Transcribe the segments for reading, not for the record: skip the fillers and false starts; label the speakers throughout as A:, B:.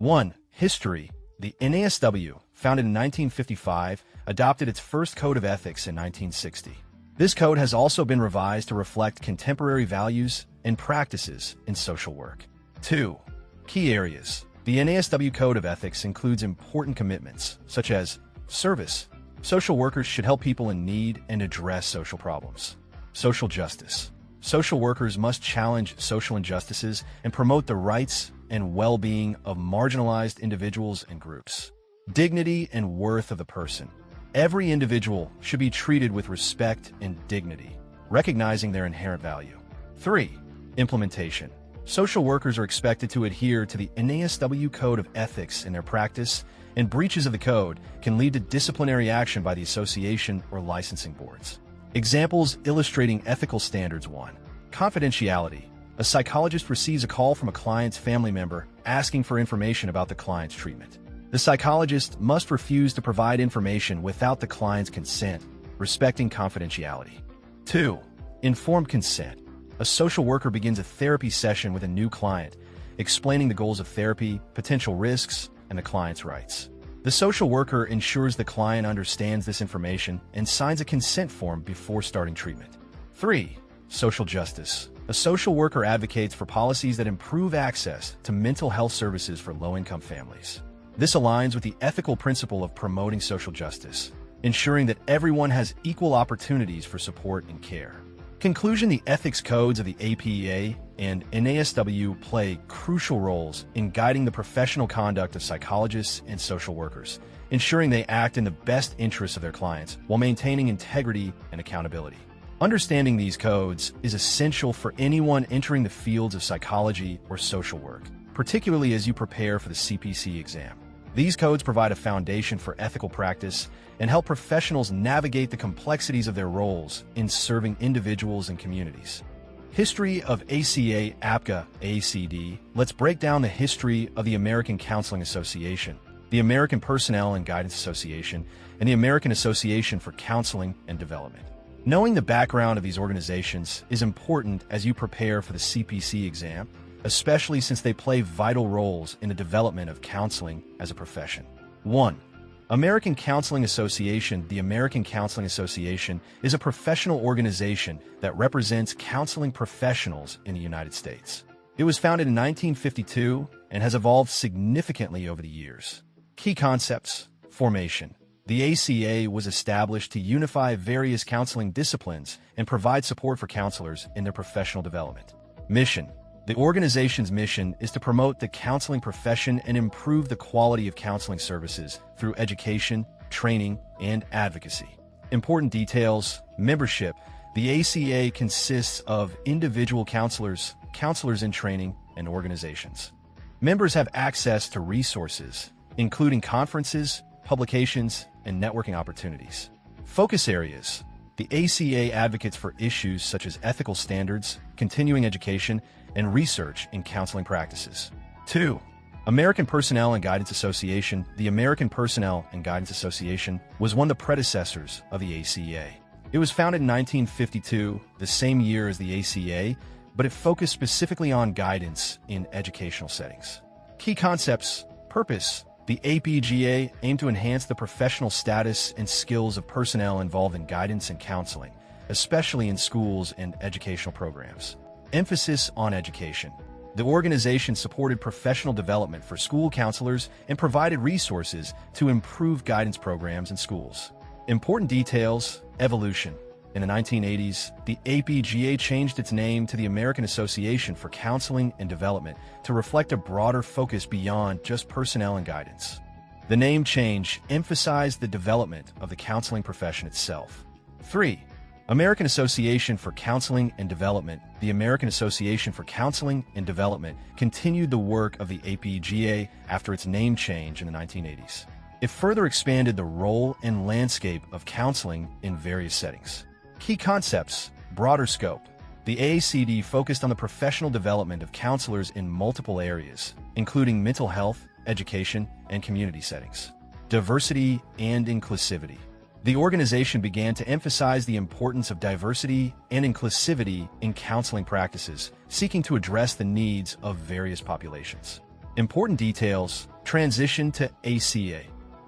A: 1. History. The NASW, founded in 1955, adopted its first code of ethics in 1960. This code has also been revised to reflect contemporary values and practices in social work. 2. Key areas. The NASW Code of Ethics includes important commitments, such as service. Social workers should help people in need and address social problems. Social justice. Social workers must challenge social injustices and promote the rights and well-being of marginalized individuals and groups. Dignity and worth of the person. Every individual should be treated with respect and dignity, recognizing their inherent value. 3. Implementation. Social workers are expected to adhere to the NASW Code of Ethics in their practice, and breaches of the code can lead to disciplinary action by the association or licensing boards. Examples illustrating ethical standards. 1. Confidentiality. A psychologist receives a call from a client's family member asking for information about the client's treatment. The psychologist must refuse to provide information without the client's consent, respecting confidentiality. 2. Informed consent. A social worker begins a therapy session with a new client, explaining the goals of therapy, potential risks, and the client's rights. The social worker ensures the client understands this information and signs a consent form before starting treatment. 3. Social justice. A social worker advocates for policies that improve access to mental health services for low-income families. This aligns with the ethical principle of promoting social justice, ensuring that everyone has equal opportunities for support and care. Conclusion. The ethics codes of the APEA and NASW play crucial roles in guiding the professional conduct of psychologists and social workers, ensuring they act in the best interests of their clients while maintaining integrity and accountability. Understanding these codes is essential for anyone entering the fields of psychology or social work, particularly as you prepare for the CPC exam. These codes provide a foundation for ethical practice and help professionals navigate the complexities of their roles in serving individuals and communities. History of ACA, APCA, ACD. Let's break down the history of the American Counseling Association, the American Personnel and Guidance Association, and the American Association for Counseling and Development. Knowing the background of these organizations is important as you prepare for the CPC exam, especially since they play vital roles in the development of counseling as a profession. 1. American Counseling Association. The American Counseling Association is a professional organization that represents counseling professionals in the United States. It was founded in 1952 and has evolved significantly over the years. Key concepts. Formation. The ACA was established to unify various counseling disciplines and provide support for counselors in their professional development. Mission. The organization's mission is to promote the counseling profession and improve the quality of counseling services through education, training, and advocacy. Important details. Membership. The ACA consists of individual counselors, counselors in training, and organizations. Members have access to resources, including conferences, publications, and networking opportunities. Focus areas. The ACA advocates for issues such as ethical standards, continuing education, and research in counseling practices. 2. American Personnel and Guidance Association. The American Personnel and Guidance Association was one of the predecessors of the ACA. It was founded in 1952, the same year as the ACA, but it focused specifically on guidance in educational settings. Key concepts. Purpose. The APGA aimed to enhance the professional status and skills of personnel involved in guidance and counseling, especially in schools and educational programs. Emphasis on education. The organization supported professional development for school counselors and provided resources to improve guidance programs in schools. Important details. Evolution. In the 1980s, the APGA changed its name to the American Association for Counseling and Development to reflect a broader focus beyond just personnel and guidance. The name change emphasized the development of the counseling profession itself. 3. American Association for Counseling and Development. The American Association for Counseling and Development continued the work of the APGA after its name change in the 1980s. It further expanded the role and landscape of counseling in various settings. Key concepts. Broader scope. The AACD focused on the professional development of counselors in multiple areas, including mental health, education, and community settings. Diversity and inclusivity. The organization began to emphasize the importance of diversity and inclusivity in counseling practices, seeking to address the needs of various populations. Important details: transition to ACA.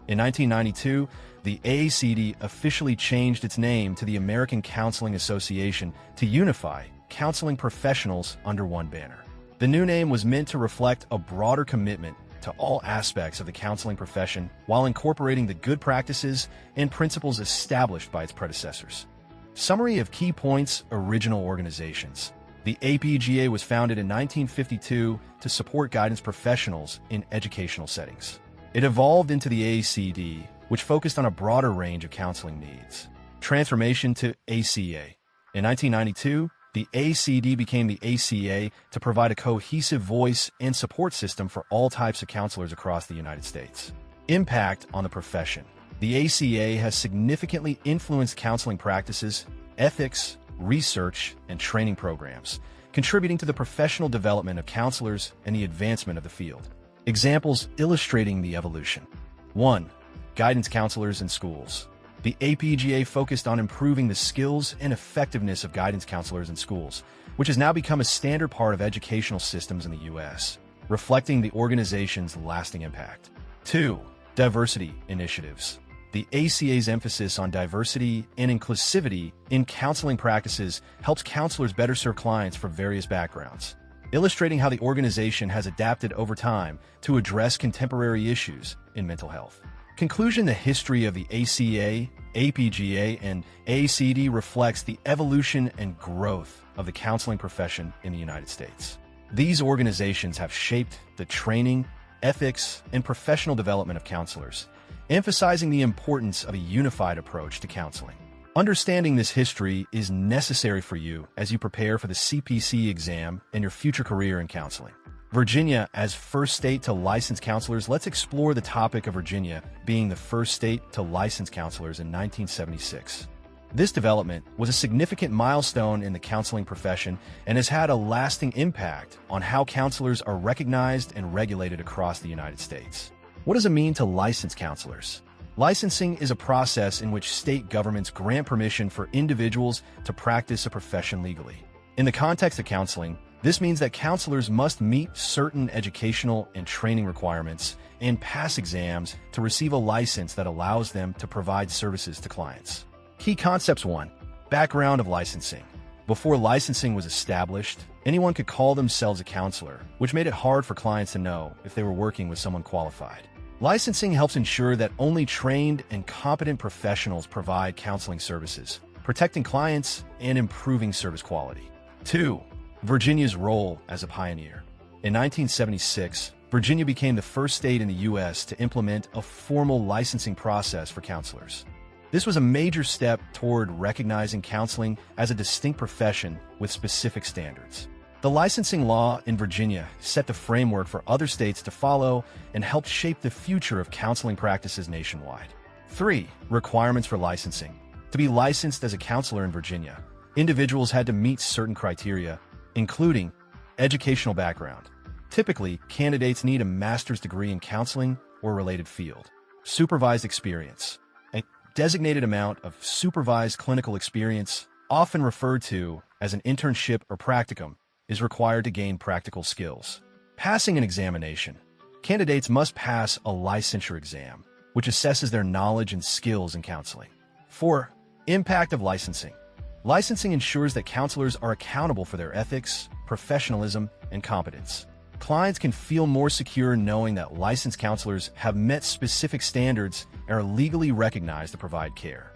A: In 1992, the AACD officially changed its name to the American Counseling Association to unify counseling professionals under one banner. The new name was meant to reflect a broader commitment to all aspects of the counseling profession while incorporating the good practices and principles established by its predecessors. Summary of key points: original organizations. The APGA was founded in 1952 to support guidance professionals in educational settings. It evolved into the AACD, which focused on a broader range of counseling needs. Transformation to ACA. In 1992, the AACD became the ACA to provide a cohesive voice and support system for all types of counselors across the United States. Impact on the profession. The ACA has significantly influenced counseling practices, ethics, research, and training programs, contributing to the professional development of counselors and the advancement of the field. Examples illustrating the evolution. 1. Guidance counselors in schools. The APGA focused on improving the skills and effectiveness of guidance counselors in schools, which has now become a standard part of educational systems in the U.S., reflecting the organization's lasting impact. 2. Diversity initiatives. The ACA's emphasis on diversity and inclusivity in counseling practices helps counselors better serve clients from various backgrounds, illustrating how the organization has adapted over time to address contemporary issues in mental health. Conclusion: the history of the ACA, APGA, and AACD reflects the evolution and growth of the counseling profession in the United States. These organizations have shaped the training, ethics, and professional development of counselors, emphasizing the importance of a unified approach to counseling. Understanding this history is necessary for you as you prepare for the CPC exam and your future career in counseling. Virginia as first state to license counselors. Let's explore the topic of Virginia being the first state to license counselors in 1976. This development was a significant milestone in the counseling profession and has had a lasting impact on how counselors are recognized and regulated across the United States. What does it mean to license counselors? Licensing is a process in which state governments grant permission for individuals to practice a profession legally. In the context of counseling, this means that counselors must meet certain educational and training requirements and pass exams to receive a license that allows them to provide services to clients. Key concepts. 1. Background of licensing. Before licensing was established, anyone could call themselves a counselor, which made it hard for clients to know if they were working with someone qualified. Licensing helps ensure that only trained and competent professionals provide counseling services, protecting clients and improving service quality. 2. Virginia's role as a pioneer. In 1976, Virginia became the first state in the U.S. to implement a formal licensing process for counselors. This was a major step toward recognizing counseling as a distinct profession with specific standards. The licensing law in Virginia set the framework for other states to follow and helped shape the future of counseling practices nationwide. 3. Requirements for licensing. To be licensed as a counselor in Virginia, individuals had to meet certain criteria, including educational background. Typically, candidates need a master's degree in counseling or related field. Supervised experience. A designated amount of supervised clinical experience, often referred to as an internship or practicum, is required to gain practical skills. Passing an examination. Candidates must pass a licensure exam, which assesses their knowledge and skills in counseling. 4. Impact of licensing. Licensing ensures that counselors are accountable for their ethics, professionalism, and competence. Clients can feel more secure knowing that licensed counselors have met specific standards and are legally recognized to provide care.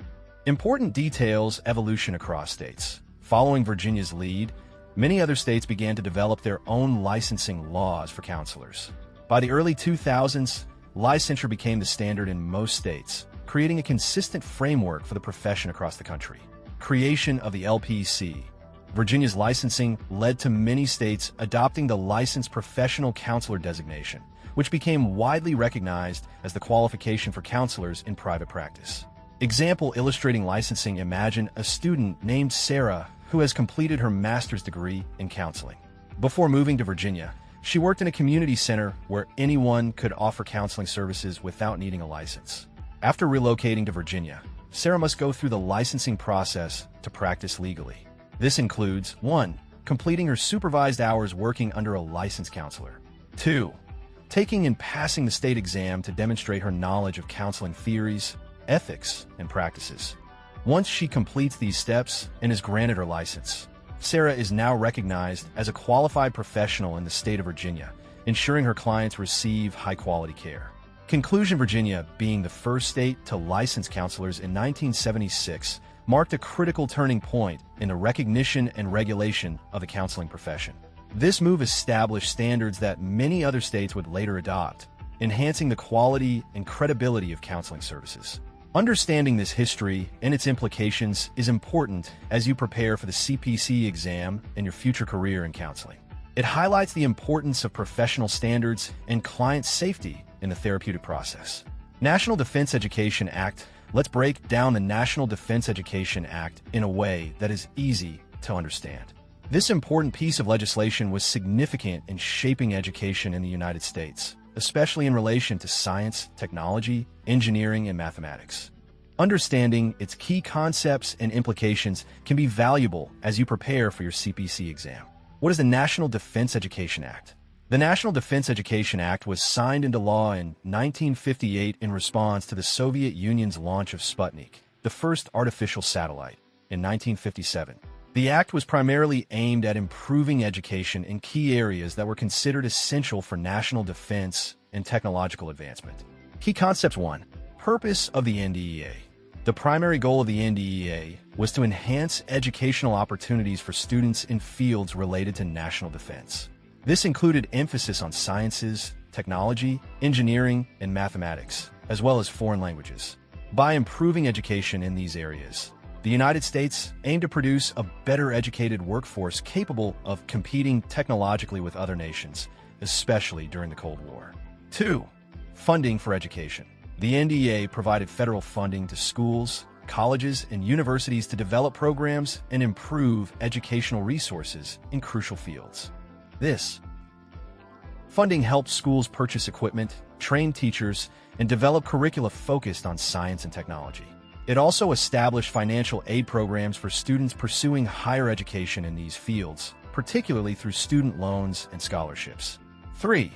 A: Important details: evolution across states. Following Virginia's lead, many other states began to develop their own licensing laws for counselors. By the early 2000s, licensure became the standard in most states, creating a consistent framework for the profession across the country. Creation of the LPC. Virginia's licensing led to many states adopting the Licensed Professional Counselor designation, which became widely recognized as the qualification for counselors in private practice. Example illustrating licensing: imagine a student named Sarah who has completed her master's degree in counseling. Before moving to Virginia, she worked in a community center where anyone could offer counseling services without needing a license. After relocating to Virginia, Sarah must go through the licensing process to practice legally. This includes 1. Completing her supervised hours working under a licensed counselor. 2. taking and passing the state exam to demonstrate her knowledge of counseling theories, ethics, and practices. Once she completes these steps and is granted her license, Sarah is now recognized as a qualified professional in the state of Virginia, ensuring her clients receive high-quality care. Conclusion: Virginia, being the first state to license counselors in 1976, marked a critical turning point in the recognition and regulation of the counseling profession. This move established standards that many other states would later adopt, enhancing the quality and credibility of counseling services. Understanding this history and its implications is important as you prepare for the CPC exam and your future career in counseling. It highlights the importance of professional standards and client safety in the therapeutic process. National Defense Education Act. Let's break down the National Defense Education Act in a way that is easy to understand. This important piece of legislation was significant in shaping education in the United States, especially in relation to science, technology, engineering, and mathematics. Understanding its key concepts and implications can be valuable as you prepare for your CPC exam. What is the National Defense Education Act? The National Defense Education Act was signed into law in 1958 in response to the Soviet Union's launch of Sputnik, the first artificial satellite, in 1957. The act was primarily aimed at improving education in key areas that were considered essential for national defense and technological advancement. Key Concepts 1. Purpose of the NDEA. The primary goal of the NDEA was to enhance educational opportunities for students in fields related to national defense. This included emphasis on sciences, technology, engineering, and mathematics, as well as foreign languages. By improving education in these areas, the United States aimed to produce a better educated workforce capable of competing technologically with other nations, especially during the Cold War. 2. Funding for education. The NDEA provided federal funding to schools, colleges, and universities to develop programs and improve educational resources in crucial fields. This funding helped schools purchase equipment, train teachers, and develop curricula focused on science and technology. It also established financial aid programs for students pursuing higher education in these fields, particularly through student loans and scholarships. 3.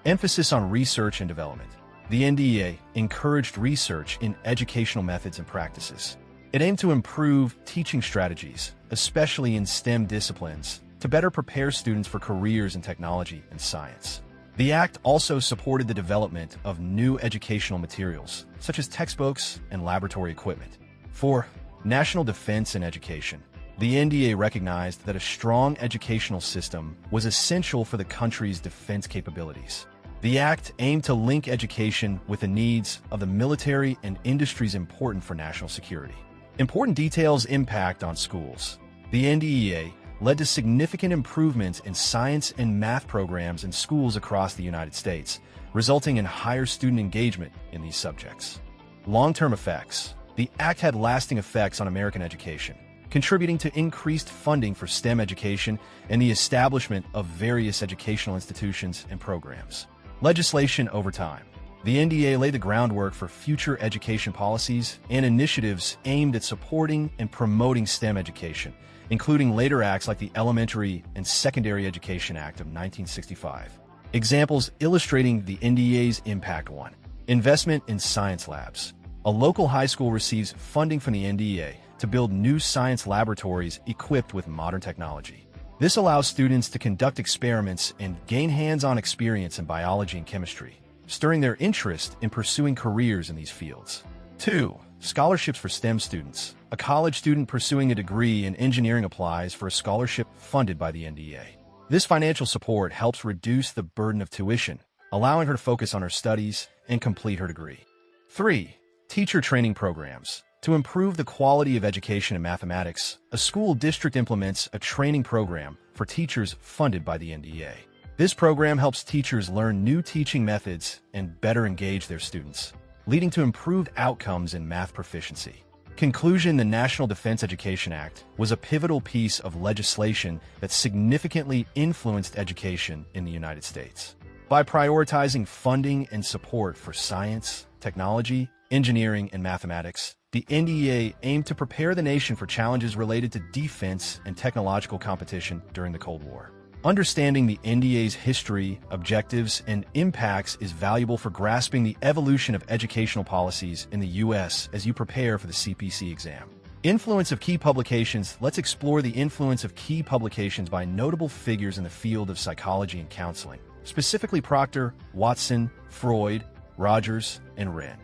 A: Emphasis on research and development. The NDEA encouraged research in educational methods and practices. It aimed to improve teaching strategies, especially in STEM disciplines, to better prepare students for careers in technology and science. The Act also supported the development of new educational materials, such as textbooks and laboratory equipment. 4. National defense and education. The NDA recognized that a strong educational system was essential for the country's defense capabilities. The Act aimed to link education with the needs of the military and industries important for national security. Important details impact on schools. The NDEA led to significant improvements in science and math programs in schools across the United States, resulting in higher student engagement in these subjects. Long-term effects. The Act had lasting effects on American education, contributing to increased funding for STEM education and the establishment of various educational institutions and programs. Legislation over time. The NDA laid the groundwork for future education policies and initiatives aimed at supporting and promoting STEM education, including later acts like the Elementary and Secondary Education Act of 1965. Examples illustrating the NDA's impact. 1. Investment in science labs. A local high school receives funding from the NDA to build new science laboratories equipped with modern technology. This allows students to conduct experiments and gain hands-on experience in biology and chemistry, stirring their interest in pursuing careers in these fields. 2. Scholarships for STEM students. A college student pursuing a degree in engineering applies for a scholarship funded by the NDA. This financial support helps reduce the burden of tuition, allowing her to focus on her studies and complete her degree. 3. Teacher training programs. To improve the quality of education in mathematics, a school district implements a training program for teachers funded by the NDA. This program helps teachers learn new teaching methods and better engage their students, leading to improved outcomes in math proficiency. Conclusion. The National Defense Education Act was a pivotal piece of legislation that significantly influenced education in the United States. By prioritizing funding and support for science, technology, engineering, and mathematics, the NDA aimed to prepare the nation for challenges related to defense and technological competition during the Cold War. Understanding the NDA's history, objectives, and impacts is valuable for grasping the evolution of educational policies in the U.S. as you prepare for the CPC exam. Influence of key publications. Let's explore the influence of key publications by notable figures in the field of psychology and counseling, specifically Proctor, Watson, Freud, Rogers, and Wren.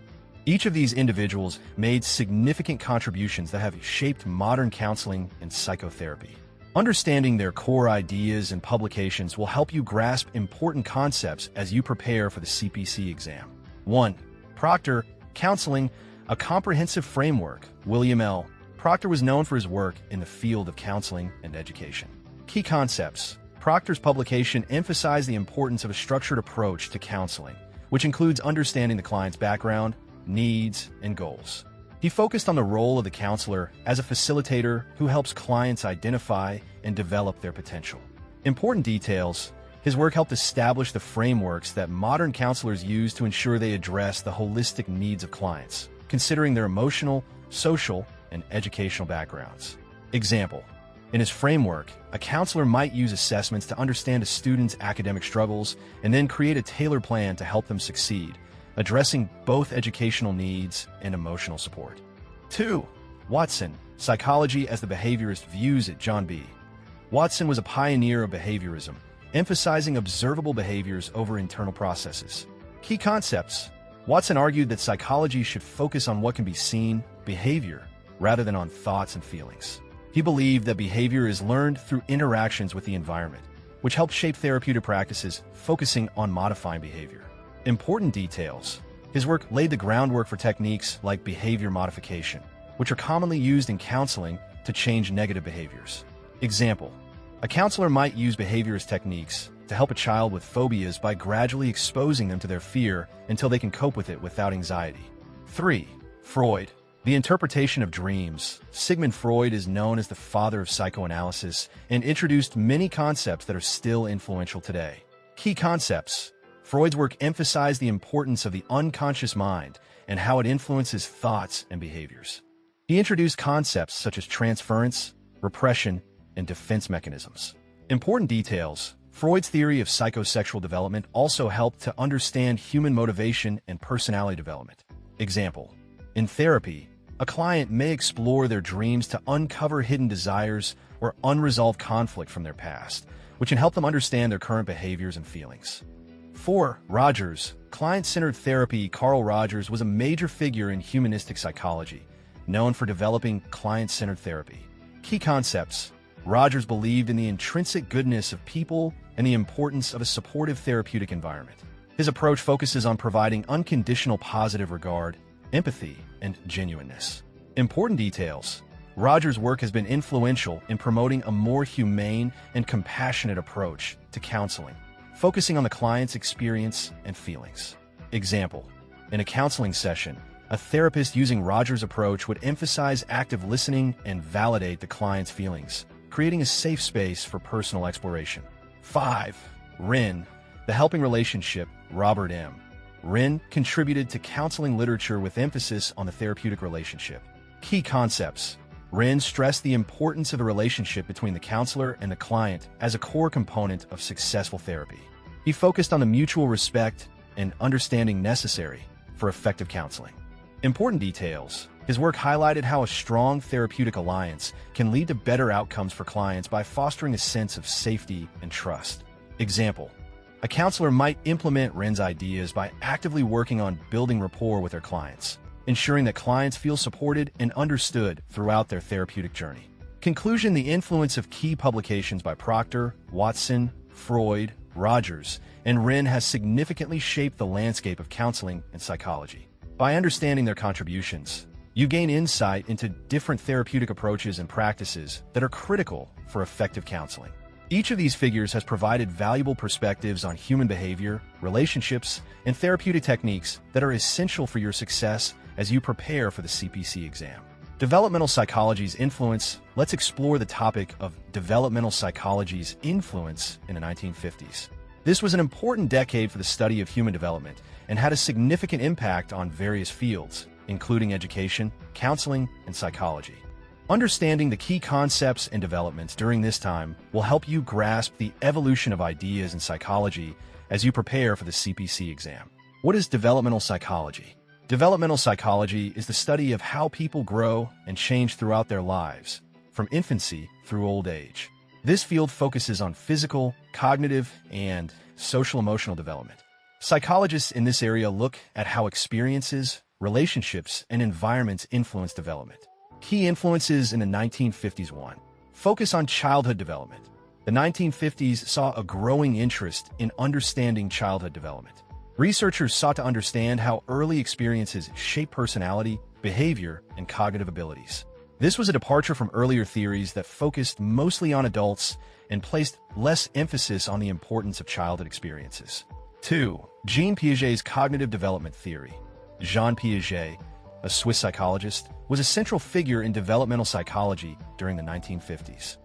A: Each of these individuals made significant contributions that have shaped modern counseling and psychotherapy. Understanding their core ideas and publications will help you grasp important concepts as you prepare for the CPC exam. 1. Proctor, Counseling, a Comprehensive Framework. William L. Proctor was known for his work in the field of counseling and education. Key concepts. Proctor's publication emphasized the importance of a structured approach to counseling, which includes understanding the client's background, needs, and goals. He focused on the role of the counselor as a facilitator who helps clients identify and develop their potential. Important details. His work helped establish the frameworks that modern counselors use to ensure they address the holistic needs of clients, considering their emotional, social, and educational backgrounds. Example. In his framework, a counselor might use assessments to understand a student's academic struggles and then create a tailored plan to help them succeed, addressing both educational needs and emotional support. 2. Watson, Psychology as the Behaviorist Views it. John B. Watson was a pioneer of behaviorism, emphasizing observable behaviors over internal processes. Key concepts. Watson argued that psychology should focus on what can be seen, behavior, rather than on thoughts and feelings. He believed that behavior is learned through interactions with the environment, which helped shape therapeutic practices focusing on modifying behavior. Important details. His work laid the groundwork for techniques like behavior modification, which are commonly used in counseling to change negative behaviors. Example. A counselor might use behaviorist techniques to help a child with phobias by gradually exposing them to their fear until they can cope with it without anxiety. 3. Freud, the interpretation of dreams. Sigmund Freud is known as the father of psychoanalysis and introduced many concepts that are still influential today. Key concepts. Freud's work emphasized the importance of the unconscious mind and how it influences thoughts and behaviors. He introduced concepts such as transference, repression, and defense mechanisms. Important details. Freud's theory of psychosexual development also helped to understand human motivation and personality development. Example. In therapy, a client may explore their dreams to uncover hidden desires or unresolved conflict from their past, which can help them understand their current behaviors and feelings. 4. Rogers, Client-Centered Therapy. Carl Rogers was a major figure in humanistic psychology, known for developing client-centered therapy. Key concepts. Rogers believed in the intrinsic goodness of people and the importance of a supportive therapeutic environment. His approach focuses on providing unconditional positive regard, empathy, and genuineness. Important details. Rogers' work has been influential in promoting a more humane and compassionate approach to counseling, focusing on the client's experience and feelings. Example. In a counseling session, a therapist using Rogers' approach would emphasize active listening and validate the client's feelings, creating a safe space for personal exploration. 5. Wren, The Helping Relationship. Robert M. Wren contributed to counseling literature with emphasis on the therapeutic relationship. Key concepts. Wren stressed the importance of the relationship between the counselor and the client as a core component of successful therapy. He focused on the mutual respect and understanding necessary for effective counseling. Important details. His work highlighted how a strong therapeutic alliance can lead to better outcomes for clients by fostering a sense of safety and trust. Example. A counselor might implement Wren's ideas by actively working on building rapport with their clients, ensuring that clients feel supported and understood throughout their therapeutic journey. Conclusion. The influence of key publications by Proctor, Watson, Freud, Rogers, and Wren has significantly shaped the landscape of counseling and psychology. By understanding their contributions, you gain insight into different therapeutic approaches and practices that are critical for effective counseling. Each of these figures has provided valuable perspectives on human behavior, relationships, and therapeutic techniques that are essential for your success as you prepare for the CPC exam. Developmental psychology's influence. Let's explore the topic of developmental psychology's influence in the 1950s. This was an important decade for the study of human development and had a significant impact on various fields, including education, counseling, and psychology. Understanding the key concepts and developments during this time will help you grasp the evolution of ideas in psychology as you prepare for the CPC exam. What is developmental psychology? Developmental psychology is the study of how people grow and change throughout their lives, from infancy through old age. This field focuses on physical, cognitive, and social-emotional development. Psychologists in this area look at how experiences, relationships, and environments influence development. Key influences in the 1950s. 1. Focus on childhood development. The 1950s saw a growing interest in understanding childhood development. Researchers sought to understand how early experiences shape personality, behavior, and cognitive abilities. This was a departure from earlier theories that focused mostly on adults and placed less emphasis on the importance of childhood experiences. 2. Jean Piaget's cognitive development theory. Jean Piaget, a Swiss psychologist, was a central figure in developmental psychology during the 1950s.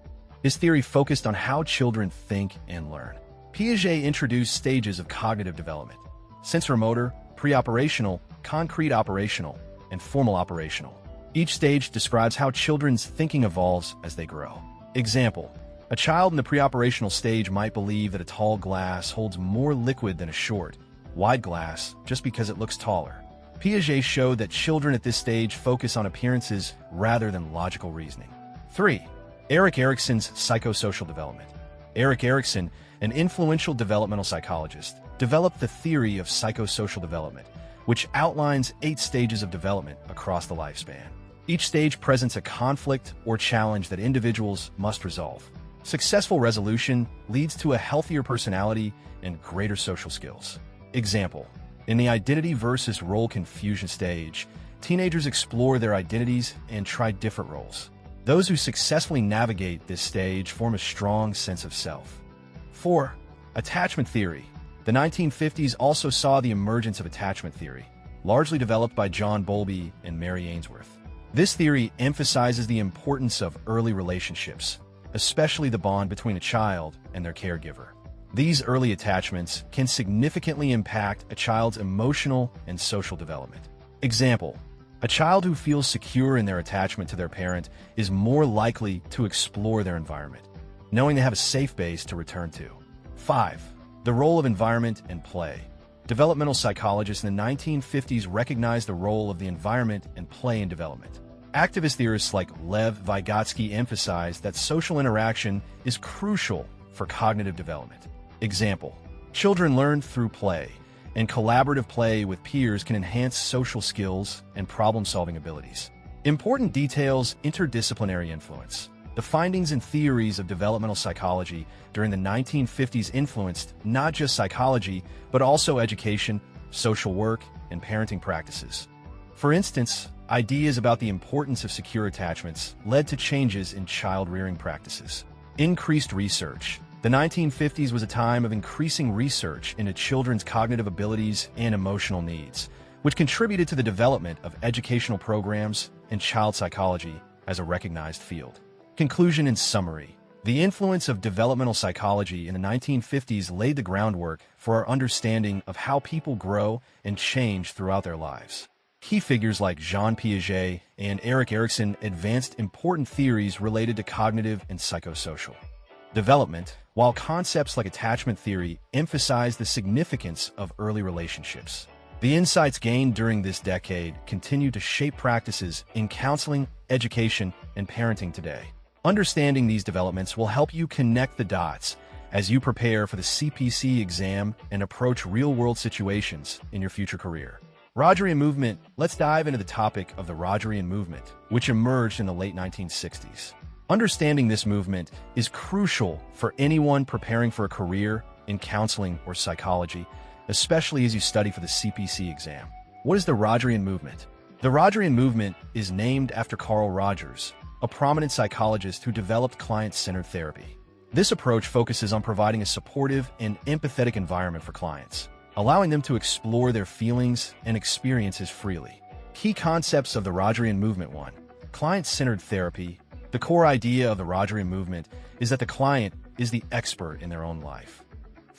A: His theory focused on how children think and learn. Piaget introduced stages of cognitive development: sensoromotor, pre-operational, concrete operational, and formal operational. Each stage describes how children's thinking evolves as they grow. Example: a child in the pre-operational stage might believe that a tall glass holds more liquid than a short, wide glass just because it looks taller. Piaget showed that children at this stage focus on appearances rather than logical reasoning. 3. Erik Erikson's psychosocial development. Erik Erikson, an influential developmental psychologist, developed the theory of psychosocial development, which outlines 8 stages of development across the lifespan. Each stage presents a conflict or challenge that individuals must resolve. Successful resolution leads to a healthier personality and greater social skills. Example: in the identity versus role confusion stage, teenagers explore their identities and try different roles. Those who successfully navigate this stage form a strong sense of self. 4. Attachment theory. The 1950s also saw the emergence of attachment theory, largely developed by John Bowlby and Mary Ainsworth. This theory emphasizes the importance of early relationships, especially the bond between a child and their caregiver. These early attachments can significantly impact a child's emotional and social development. Example: a child who feels secure in their attachment to their parent is more likely to explore their environment, knowing they have a safe base to return to. 5. The role of environment and play. Developmental psychologists in the 1950s recognized the role of the environment and play in development. Activist theorists like Lev Vygotsky emphasized that social interaction is crucial for cognitive development. Example: children learn through play, and collaborative play with peers can enhance social skills and problem-solving abilities. Important details: interdisciplinary influence. The findings and theories of developmental psychology during the 1950s influenced not just psychology, but also education, social work, and parenting practices. For instance, ideas about the importance of secure attachments led to changes in child-rearing practices. Increased research. The 1950s was a time of increasing research into children's cognitive abilities and emotional needs, which contributed to the development of educational programs and child psychology as a recognized field. Conclusion and summary. The influence of developmental psychology in the 1950s laid the groundwork for our understanding of how people grow and change throughout their lives. Key figures like Jean Piaget and Erik Erikson advanced important theories related to cognitive and psychosocial development, while concepts like attachment theory emphasize the significance of early relationships. The insights gained during this decade continue to shape practices in counseling, education, and parenting today. Understanding these developments will help you connect the dots as you prepare for the CPC exam and approach real-world situations in your future career. Rogerian movement. Let's dive into the topic of the Rogerian movement, which emerged in the late 1960s. Understanding this movement is crucial for anyone preparing for a career in counseling or psychology, especially as you study for the CPC exam. What is the Rogerian movement? The Rogerian movement is named after Carl Rogers, a prominent psychologist who developed client-centered therapy. This approach focuses on providing a supportive and empathetic environment for clients, allowing them to explore their feelings and experiences freely. Key concepts of the Rogerian movement. 1. Client-centered therapy. The core idea of the Rogerian movement is that the client is the expert in their own life.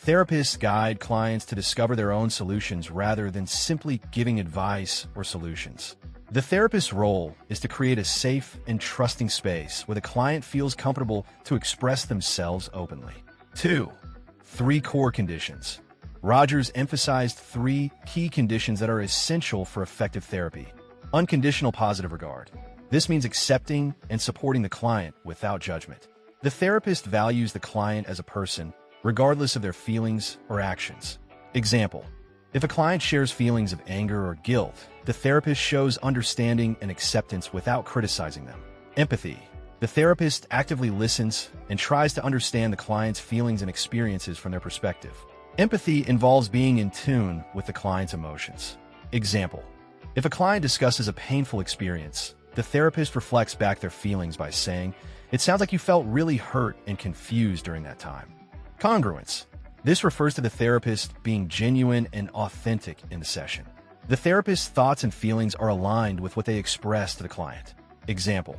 A: Therapists guide clients to discover their own solutions rather than simply giving advice or solutions. The therapist's role is to create a safe and trusting space where the client feels comfortable to express themselves openly. 2. 3 core conditions. Rogers emphasized 3 key conditions that are essential for effective therapy. Unconditional positive regard. This means accepting and supporting the client without judgment. The therapist values the client as a person, regardless of their feelings or actions. Example: if a client shares feelings of anger or guilt, the therapist shows understanding and acceptance without criticizing them. Empathy. The therapist actively listens and tries to understand the client's feelings and experiences from their perspective. Empathy involves being in tune with the client's emotions. Example: if a client discusses a painful experience, the therapist reflects back their feelings by saying, "It sounds like you felt really hurt and confused during that time." Congruence. This refers to the therapist being genuine and authentic in the session. The therapist's thoughts and feelings are aligned with what they express to the client. Example: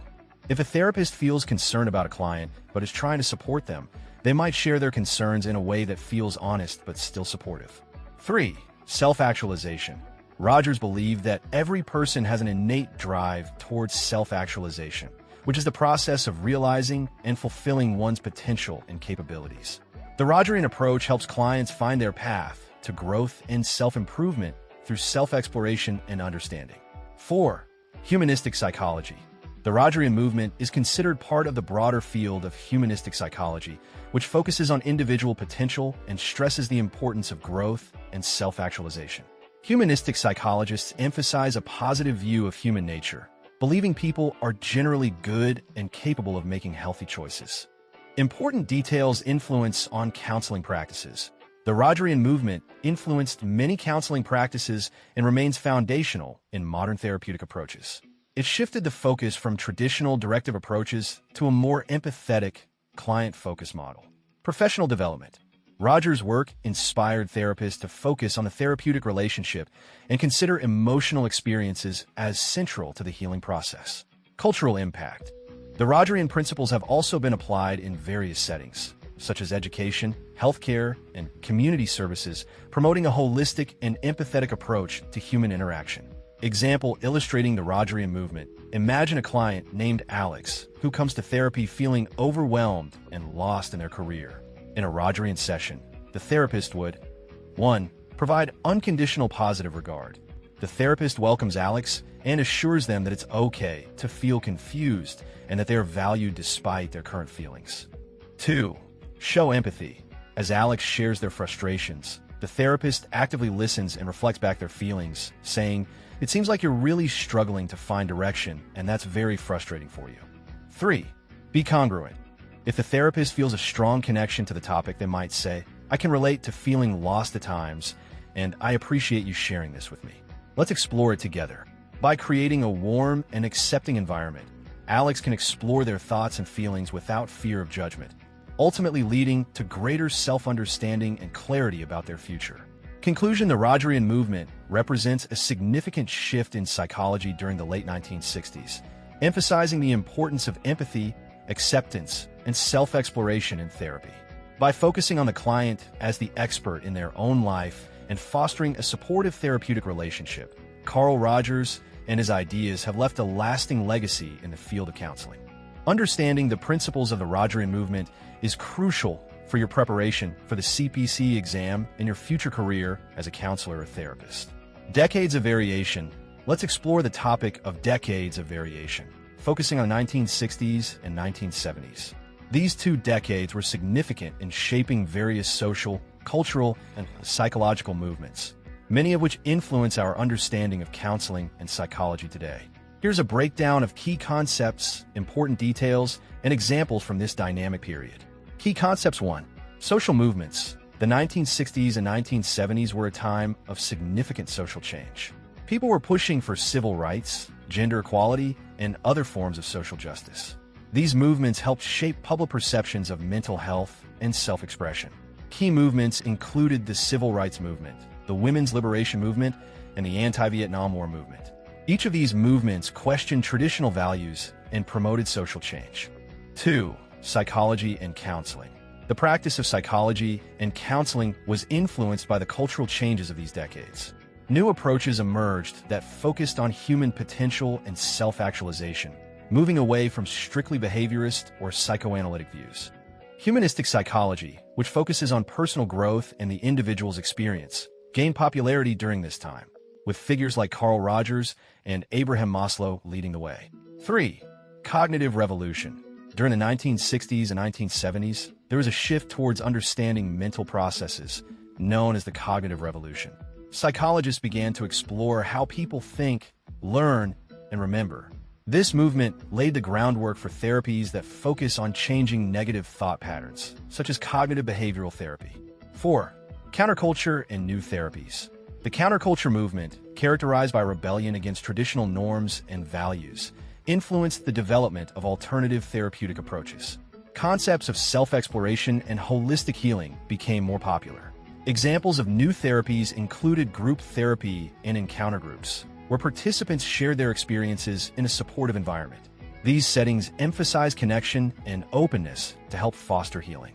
A: if a therapist feels concerned about a client but is trying to support them, they might share their concerns in a way that feels honest but still supportive. 3. Self-actualization. Rogers believed that every person has an innate drive towards self-actualization, which is the process of realizing and fulfilling one's potential and capabilities. The Rogerian approach helps clients find their path to growth and self-improvement through self-exploration and understanding. 4. Humanistic psychology. The Rogerian movement is considered part of the broader field of humanistic psychology, which focuses on individual potential and stresses the importance of growth and self-actualization. Humanistic psychologists emphasize a positive view of human nature, believing people are generally good and capable of making healthy choices. Important details influence on counseling practices. The Rogerian movement influenced many counseling practices and remains foundational in modern therapeutic approaches. It shifted the focus from traditional directive approaches to a more empathetic, client-focused model. Professional development. Rogers' work inspired therapists to focus on the therapeutic relationship and consider emotional experiences as central to the healing process. Cultural impact. The Rogerian principles have also been applied in various settings, such as education, healthcare, and community services, promoting a holistic and empathetic approach to human interaction. Example illustrating the Rogerian movement: imagine a client named Alex who comes to therapy feeling overwhelmed and lost in their career. In a Rogerian session, the therapist would 1. Provide unconditional positive regard. The therapist welcomes Alex and assures them that it's okay to feel confused and that they are valued despite their current feelings. 2. Show empathy. As Alex shares their frustrations, the therapist actively listens and reflects back their feelings, saying, "It seems like you're really struggling to find direction, and that's very frustrating for you." 3. Be congruent. If the therapist feels a strong connection to the topic, they might say, "I can relate to feeling lost at times, and I appreciate you sharing this with me. Let's explore it together." By creating a warm and accepting environment, Alex can explore their thoughts and feelings without fear of judgment, ultimately leading to greater self-understanding and clarity about their future. Conclusion: the Rogerian movement represents a significant shift in psychology during the late 1960s, emphasizing the importance of empathy, acceptance, and self-exploration in therapy. By focusing on the client as the expert in their own life and fostering a supportive therapeutic relationship, Carl Rogers and his ideas have left a lasting legacy in the field of counseling. Understanding the principles of the Rogerian movement is crucial for your preparation for the CPC exam and your future career as a counselor or therapist. Decades of variation. Let's explore the topic of decades of variation, focusing on the 1960s and 1970s. These 2 decades were significant in shaping various social, cultural, and psychological movements, many of which influence our understanding of counseling and psychology today. Here's a breakdown of key concepts, important details, and examples from this dynamic period. Key concepts. 1. Social movements. The 1960s and 1970s were a time of significant social change. People were pushing for civil rights, gender equality, and other forms of social justice. These movements helped shape public perceptions of mental health and self-expression. Key movements included the Civil Rights Movement, the Women's Liberation Movement, and the Anti-Vietnam War Movement. Each of these movements questioned traditional values and promoted social change. 2. Psychology and counseling. The practice of psychology and counseling was influenced by the cultural changes of these decades. new approaches emerged that focused on human potential and self-actualization, moving away from strictly behaviorist or psychoanalytic views. Humanistic psychology, which focuses on personal growth and the individual's experience, gained popularity during this time, with figures like Carl Rogers and Abraham Maslow leading the way. 3. Cognitive revolution. During the 1960s and 1970s, there was a shift towards understanding mental processes, known as the cognitive revolution. Psychologists began to explore how people think, learn, and remember. This movement laid the groundwork for therapies that focus on changing negative thought patterns, such as cognitive behavioral therapy. 4. Counterculture and new therapies. The counterculture movement, characterized by rebellion against traditional norms and values, influenced the development of alternative therapeutic approaches. Concepts of self-exploration and holistic healing became more popular. Examples of new therapies included group therapy and encounter groups, where participants shared their experiences in a supportive environment. These settings emphasize connection and openness to help foster healing.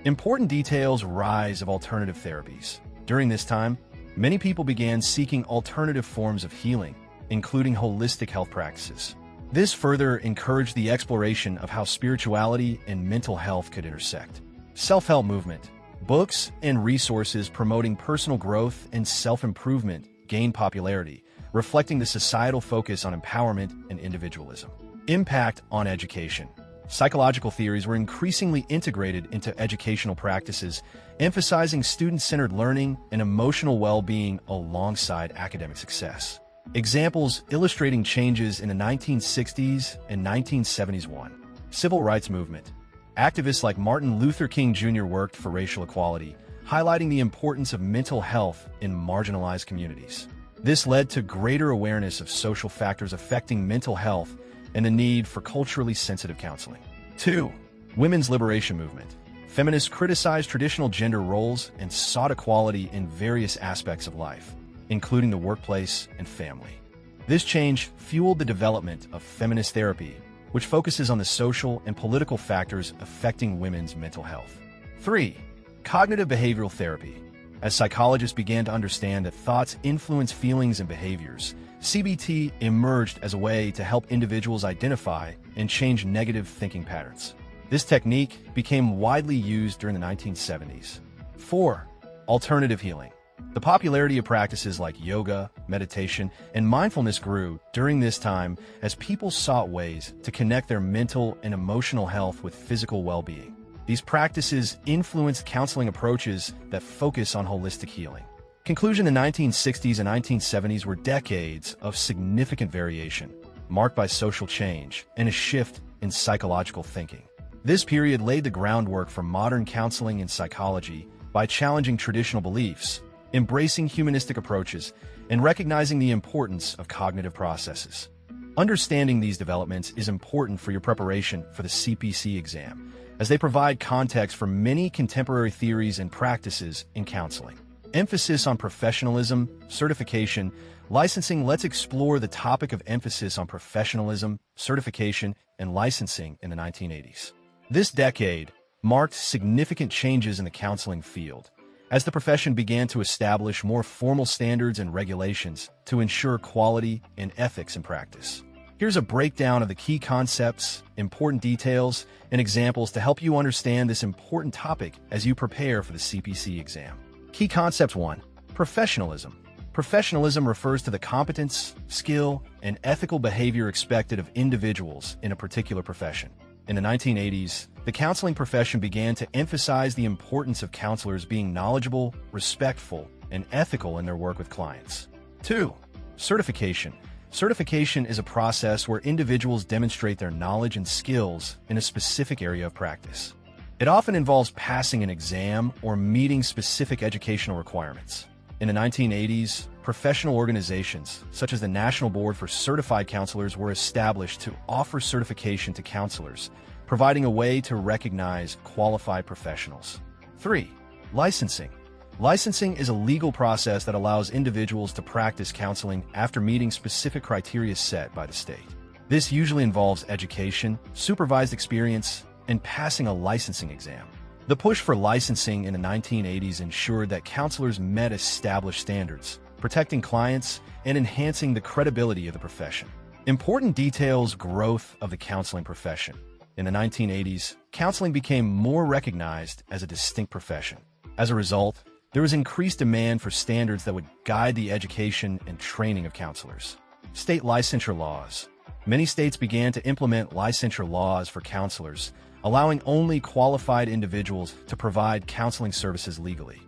A: Important details: rise of alternative therapies. During this time, many people began seeking alternative forms of healing, including holistic health practices. This further encouraged the exploration of how spirituality and mental health could intersect. Self-help movement. Books and resources promoting personal growth and self-improvement gained popularity, reflecting the societal focus on empowerment and individualism. Impact on education. Psychological theories were increasingly integrated into educational practices, emphasizing student-centered learning and emotional well-being alongside academic success. Examples illustrating changes in the 1960s and 1970s. 1. Civil rights movement. Activists like Martin Luther King Jr. worked for racial equality, highlighting the importance of mental health in marginalized communities. This led to greater awareness of social factors affecting mental health and the need for culturally sensitive counseling. 2. Women's liberation movement. Feminists criticized traditional gender roles and sought equality in various aspects of life, including the workplace and family. This change fueled the development of feminist therapy, which focuses on the social and political factors affecting women's mental health. 3. Cognitive behavioral therapy. As psychologists began to understand that thoughts influence feelings and behaviors, CBT emerged as a way to help individuals identify and change negative thinking patterns. This technique became widely used during the 1970s. 4. Alternative healing. The popularity of practices like yoga, meditation, and mindfulness grew during this time as people sought ways to connect their mental and emotional health with physical well-being. These practices influenced counseling approaches that focus on holistic healing. Conclusion: the 1960s and 1970s were decades of significant variation, marked by social change and a shift in psychological thinking. This period laid the groundwork for modern counseling and psychology by challenging traditional beliefs, embracing humanistic approaches, and recognizing the importance of cognitive processes. Understanding these developments is important for your preparation for the CPC exam, as they provide context for many contemporary theories and practices in counseling. Emphasis on professionalism, certification, licensing. Let's explore the topic of emphasis on professionalism, certification, and licensing in the 1980s. This decade marked significant changes in the counseling field, as the profession began to establish more formal standards and regulations to ensure quality and ethics in practice. Here's a breakdown of the key concepts, important details, and examples to help you understand this important topic as you prepare for the CPC exam. Key concepts. 1. Professionalism. Professionalism refers to the competence, skill, and ethical behavior expected of individuals in a particular profession. In the 1980s, the counseling profession began to emphasize the importance of counselors being knowledgeable, respectful, and ethical in their work with clients. 2. Certification. Certification is a process where individuals demonstrate their knowledge and skills in a specific area of practice. It often involves passing an exam or meeting specific educational requirements. In the 1980s, professional organizations, such as the National Board for Certified Counselors, were established to offer certification to counselors, providing a way to recognize qualified professionals. 3. Licensing. Licensing is a legal process that allows individuals to practice counseling after meeting specific criteria set by the state. This usually involves education, supervised experience, and passing a licensing exam. The push for licensing in the 1980s ensured that counselors met established standards, protecting clients, and enhancing the credibility of the profession. Important details: growth of the counseling profession. In the 1980s, counseling became more recognized as a distinct profession. As a result, there was increased demand for standards that would guide the education and training of counselors. State licensure laws. Many states began to implement licensure laws for counselors, allowing only qualified individuals to provide counseling services legally.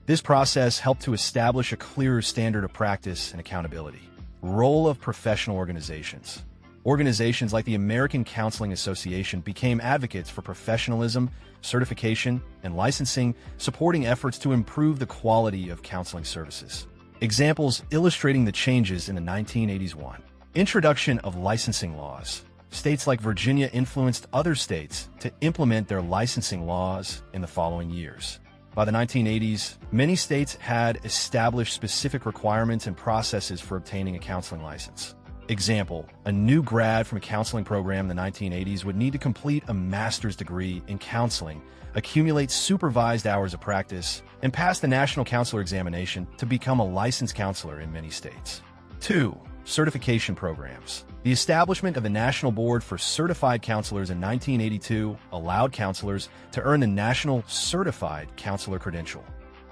A: This process helped to establish a clearer standard of practice and accountability. Role of professional organizations. Organizations like the American Counseling Association became advocates for professionalism, certification, and licensing, supporting efforts to improve the quality of counseling services. Examples illustrating the changes in the 1980s. 1. Introduction of licensing laws. States like Virginia influenced other states to implement their licensing laws in the following years. By the 1980s, many states had established specific requirements and processes for obtaining a counseling license. Example, a new grad from a counseling program in the 1980s would need to complete a master's degree in counseling, accumulate supervised hours of practice, and pass the National Counselor Examination to become a licensed counselor in many states. 2. Certification programs. The establishment of the National Board for Certified Counselors in 1982 allowed counselors to earn the National Certified Counselor credential.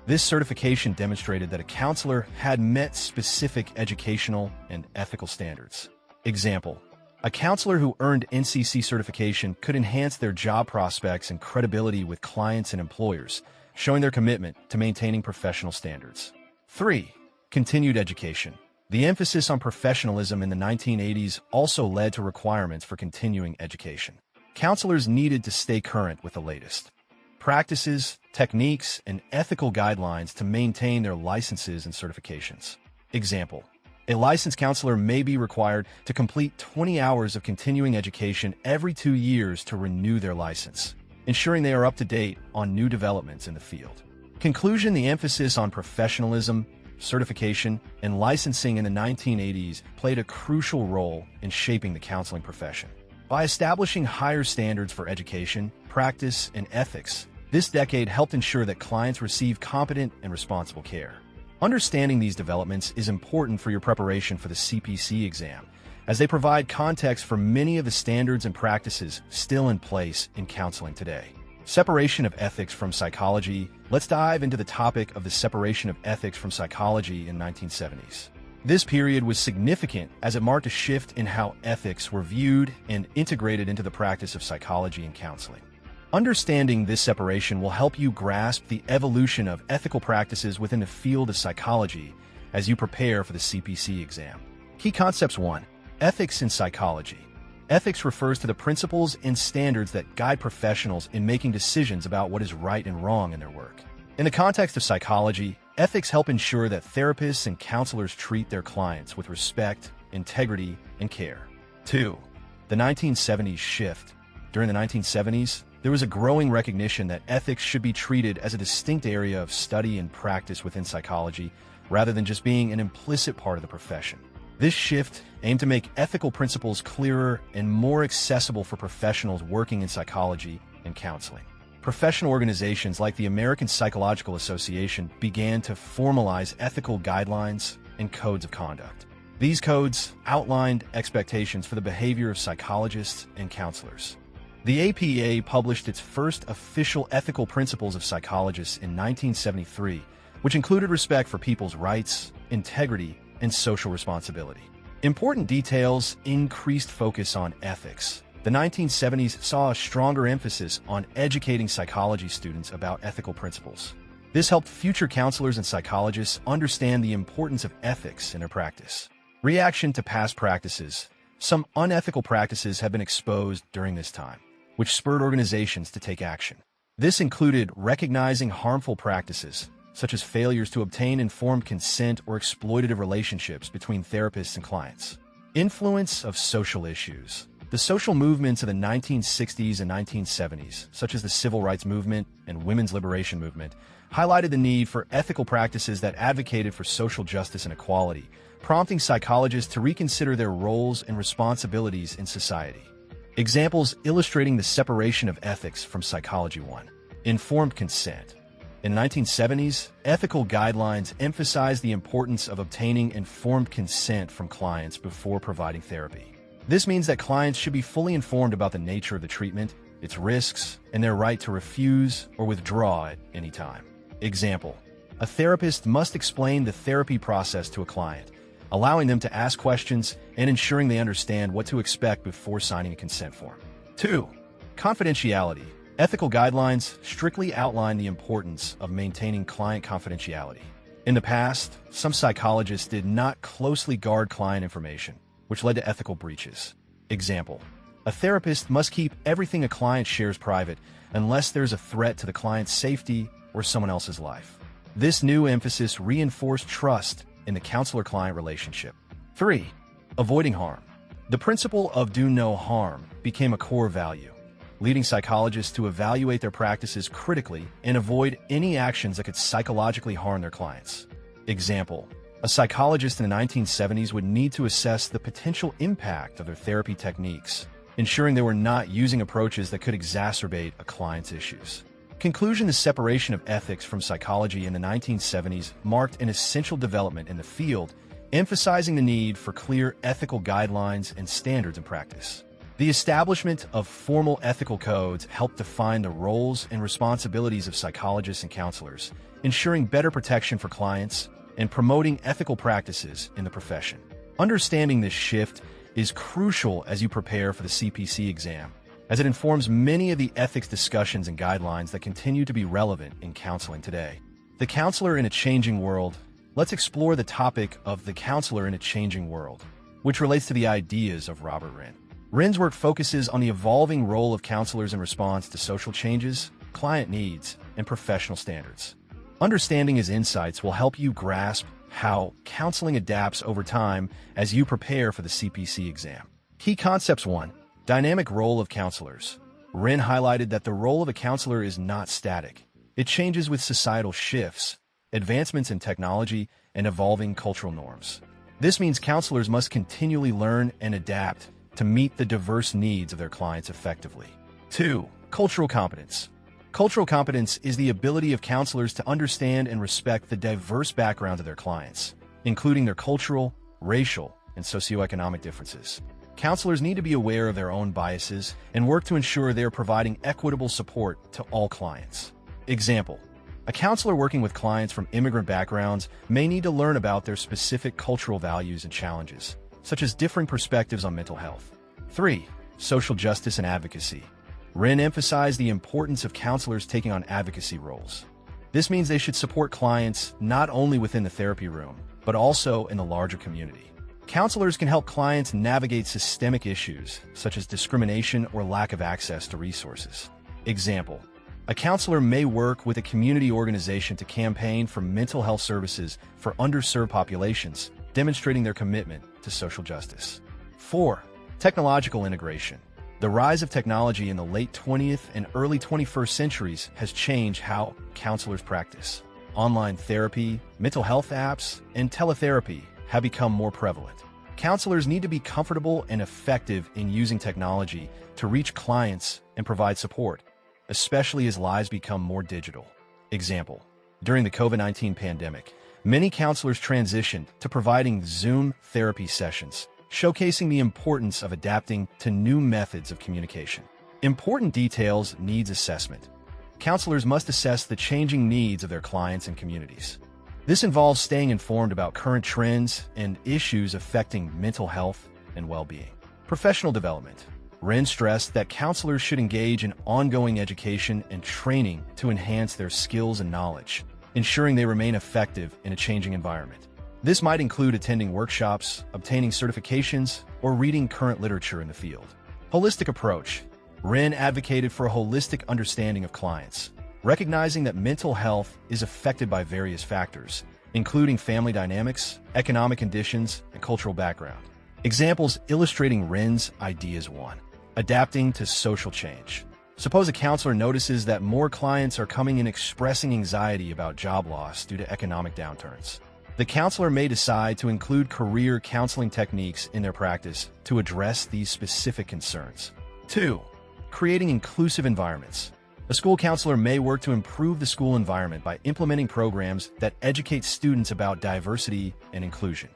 A: This certification demonstrated that a counselor had met specific educational and ethical standards. Example, a counselor who earned NCC certification could enhance their job prospects and credibility with clients and employers, showing their commitment to maintaining professional standards. 3. Continued education. The emphasis on professionalism in the 1980s also led to requirements for continuing education. Counselors needed to stay current with the latest practices, techniques, and ethical guidelines to maintain their licenses and certifications. Example, a licensed counselor may be required to complete 20 hours of continuing education every 2 years to renew their license, ensuring they are up to date on new developments in the field. Conclusion: the emphasis on professionalism, certification, and licensing in the 1980s played a crucial role in shaping the counseling profession. By establishing higher standards for education, practice, and ethics, this decade helped ensure that clients receive competent and responsible care. Understanding these developments is important for your preparation for the CPC exam, as they provide context for many of the standards and practices still in place in counseling today. Separation of ethics from psychology. Let's dive into the topic of the separation of ethics from psychology in 1970s. This period was significant as it marked a shift in how ethics were viewed and integrated into the practice of psychology and counseling. Understanding this separation will help you grasp the evolution of ethical practices within the field of psychology as you prepare for the CPC exam. Key concepts. 1. Ethics in psychology. Ethics refers to the principles and standards that guide professionals in making decisions about what is right and wrong in their work. In the context of psychology, ethics help ensure that therapists and counselors treat their clients with respect, integrity, and care. 2. The 1970s shift. During the 1970s, there was a growing recognition that ethics should be treated as a distinct area of study and practice within psychology, rather than just being an implicit part of the profession. This shift aimed to make ethical principles clearer and more accessible for professionals working in psychology and counseling. Professional organizations like the American Psychological Association began to formalize ethical guidelines and codes of conduct. These codes outlined expectations for the behavior of psychologists and counselors. The APA published its first official ethical principles of psychologists in 1973, which included respect for people's rights, integrity, and social responsibility. Important details: increased focus on ethics. The 1970s saw a stronger emphasis on educating psychology students about ethical principles. This helped future counselors and psychologists understand the importance of ethics in their practice. Reaction to past practices. Some unethical practices have been exposed during this time, which spurred organizations to take action. This included recognizing harmful practices, such as failures to obtain informed consent or exploitative relationships between therapists and clients. Influence of social issues. The social movements of the 1960s and 1970s, such as the Civil Rights Movement and Women's Liberation Movement, highlighted the need for ethical practices that advocated for social justice and equality, prompting psychologists to reconsider their roles and responsibilities in society. Examples illustrating the separation of ethics from psychology. 1. Informed consent. In the 1970s, ethical guidelines emphasized the importance of obtaining informed consent from clients before providing therapy. This means that clients should be fully informed about the nature of the treatment, its risks, and their right to refuse or withdraw at any time. Example: a therapist must explain the therapy process to a client, allowing them to ask questions and ensuring they understand what to expect before signing a consent form. 2. Confidentiality. Ethical guidelines strictly outline the importance of maintaining client confidentiality. In the past, some psychologists did not closely guard client information, which led to ethical breaches. Example: a therapist must keep everything a client shares private unless there's a threat to the client's safety or someone else's life. This new emphasis reinforced trust in the counselor-client relationship. 3. Avoiding harm. The principle of do no harm became a core value, leading psychologists to evaluate their practices critically and avoid any actions that could psychologically harm their clients. Example: a psychologist in the 1970s would need to assess the potential impact of their therapy techniques, ensuring they were not using approaches that could exacerbate a client's issues. Conclusion: the separation of ethics from psychology in the 1970s marked an essential development in the field, emphasizing the need for clear ethical guidelines and standards in practice. The establishment of formal ethical codes helped define the roles and responsibilities of psychologists and counselors, ensuring better protection for clients and promoting ethical practices in the profession. Understanding this shift is crucial as you prepare for the CPC exam, as it informs many of the ethics discussions and guidelines that continue to be relevant in counseling today. The counselor in a changing world. Let's explore the topic of the counselor in a changing world, which relates to the ideas of Robert Wren. Wren's work focuses on the evolving role of counselors in response to social changes, client needs, and professional standards. Understanding his insights will help you grasp how counseling adapts over time as you prepare for the CPC exam. Key concepts. 1. Dynamic role of counselors. Wren highlighted that the role of a counselor is not static. It changes with societal shifts, advancements in technology, and evolving cultural norms. This means counselors must continually learn and adapt to meet the diverse needs of their clients effectively. 2. Cultural competence. Cultural competence is the ability of counselors to understand and respect the diverse backgrounds of their clients, including their cultural, racial, and socioeconomic differences. Counselors need to be aware of their own biases and work to ensure they are providing equitable support to all clients. Example: a counselor working with clients from immigrant backgrounds may need to learn about their specific cultural values and challenges, such as differing perspectives on mental health. 3. Social justice and advocacy. Wren emphasized the importance of counselors taking on advocacy roles. This means they should support clients not only within the therapy room, but also in the larger community. Counselors can help clients navigate systemic issues, such as discrimination or lack of access to resources. Example: a counselor may work with a community organization to campaign for mental health services for underserved populations, demonstrating their commitment to social justice. 4. Technological integration. The rise of technology in the late 20th and early 21st centuries has changed how counselors practice. Online therapy, mental health apps, and teletherapy have become more prevalent. Counselors need to be comfortable and effective in using technology to reach clients and provide support, especially as lives become more digital. Example: during the COVID-19 pandemic, many counselors transitioned to providing Zoom therapy sessions, showcasing the importance of adapting to new methods of communication. Important details needs assessment. Counselors must assess the changing needs of their clients and communities. This involves staying informed about current trends and issues affecting mental health and well-being. Professional development. Wren stressed that counselors should engage in ongoing education and training to enhance their skills and knowledge, ensuring they remain effective in a changing environment. This might include attending workshops, obtaining certifications, or reading current literature in the field. Holistic approach. Wren advocated for a holistic understanding of clients, recognizing that mental health is affected by various factors, including family dynamics, economic conditions, and cultural background. Examples illustrating Wren's ideas. 1. Adapting to social change. Suppose a counselor notices that more clients are coming in expressing anxiety about job loss due to economic downturns. The counselor may decide to include career counseling techniques in their practice to address these specific concerns. 2. Creating inclusive environments. A school counselor may work to improve the school environment by implementing programs that educate students about diversity and inclusion.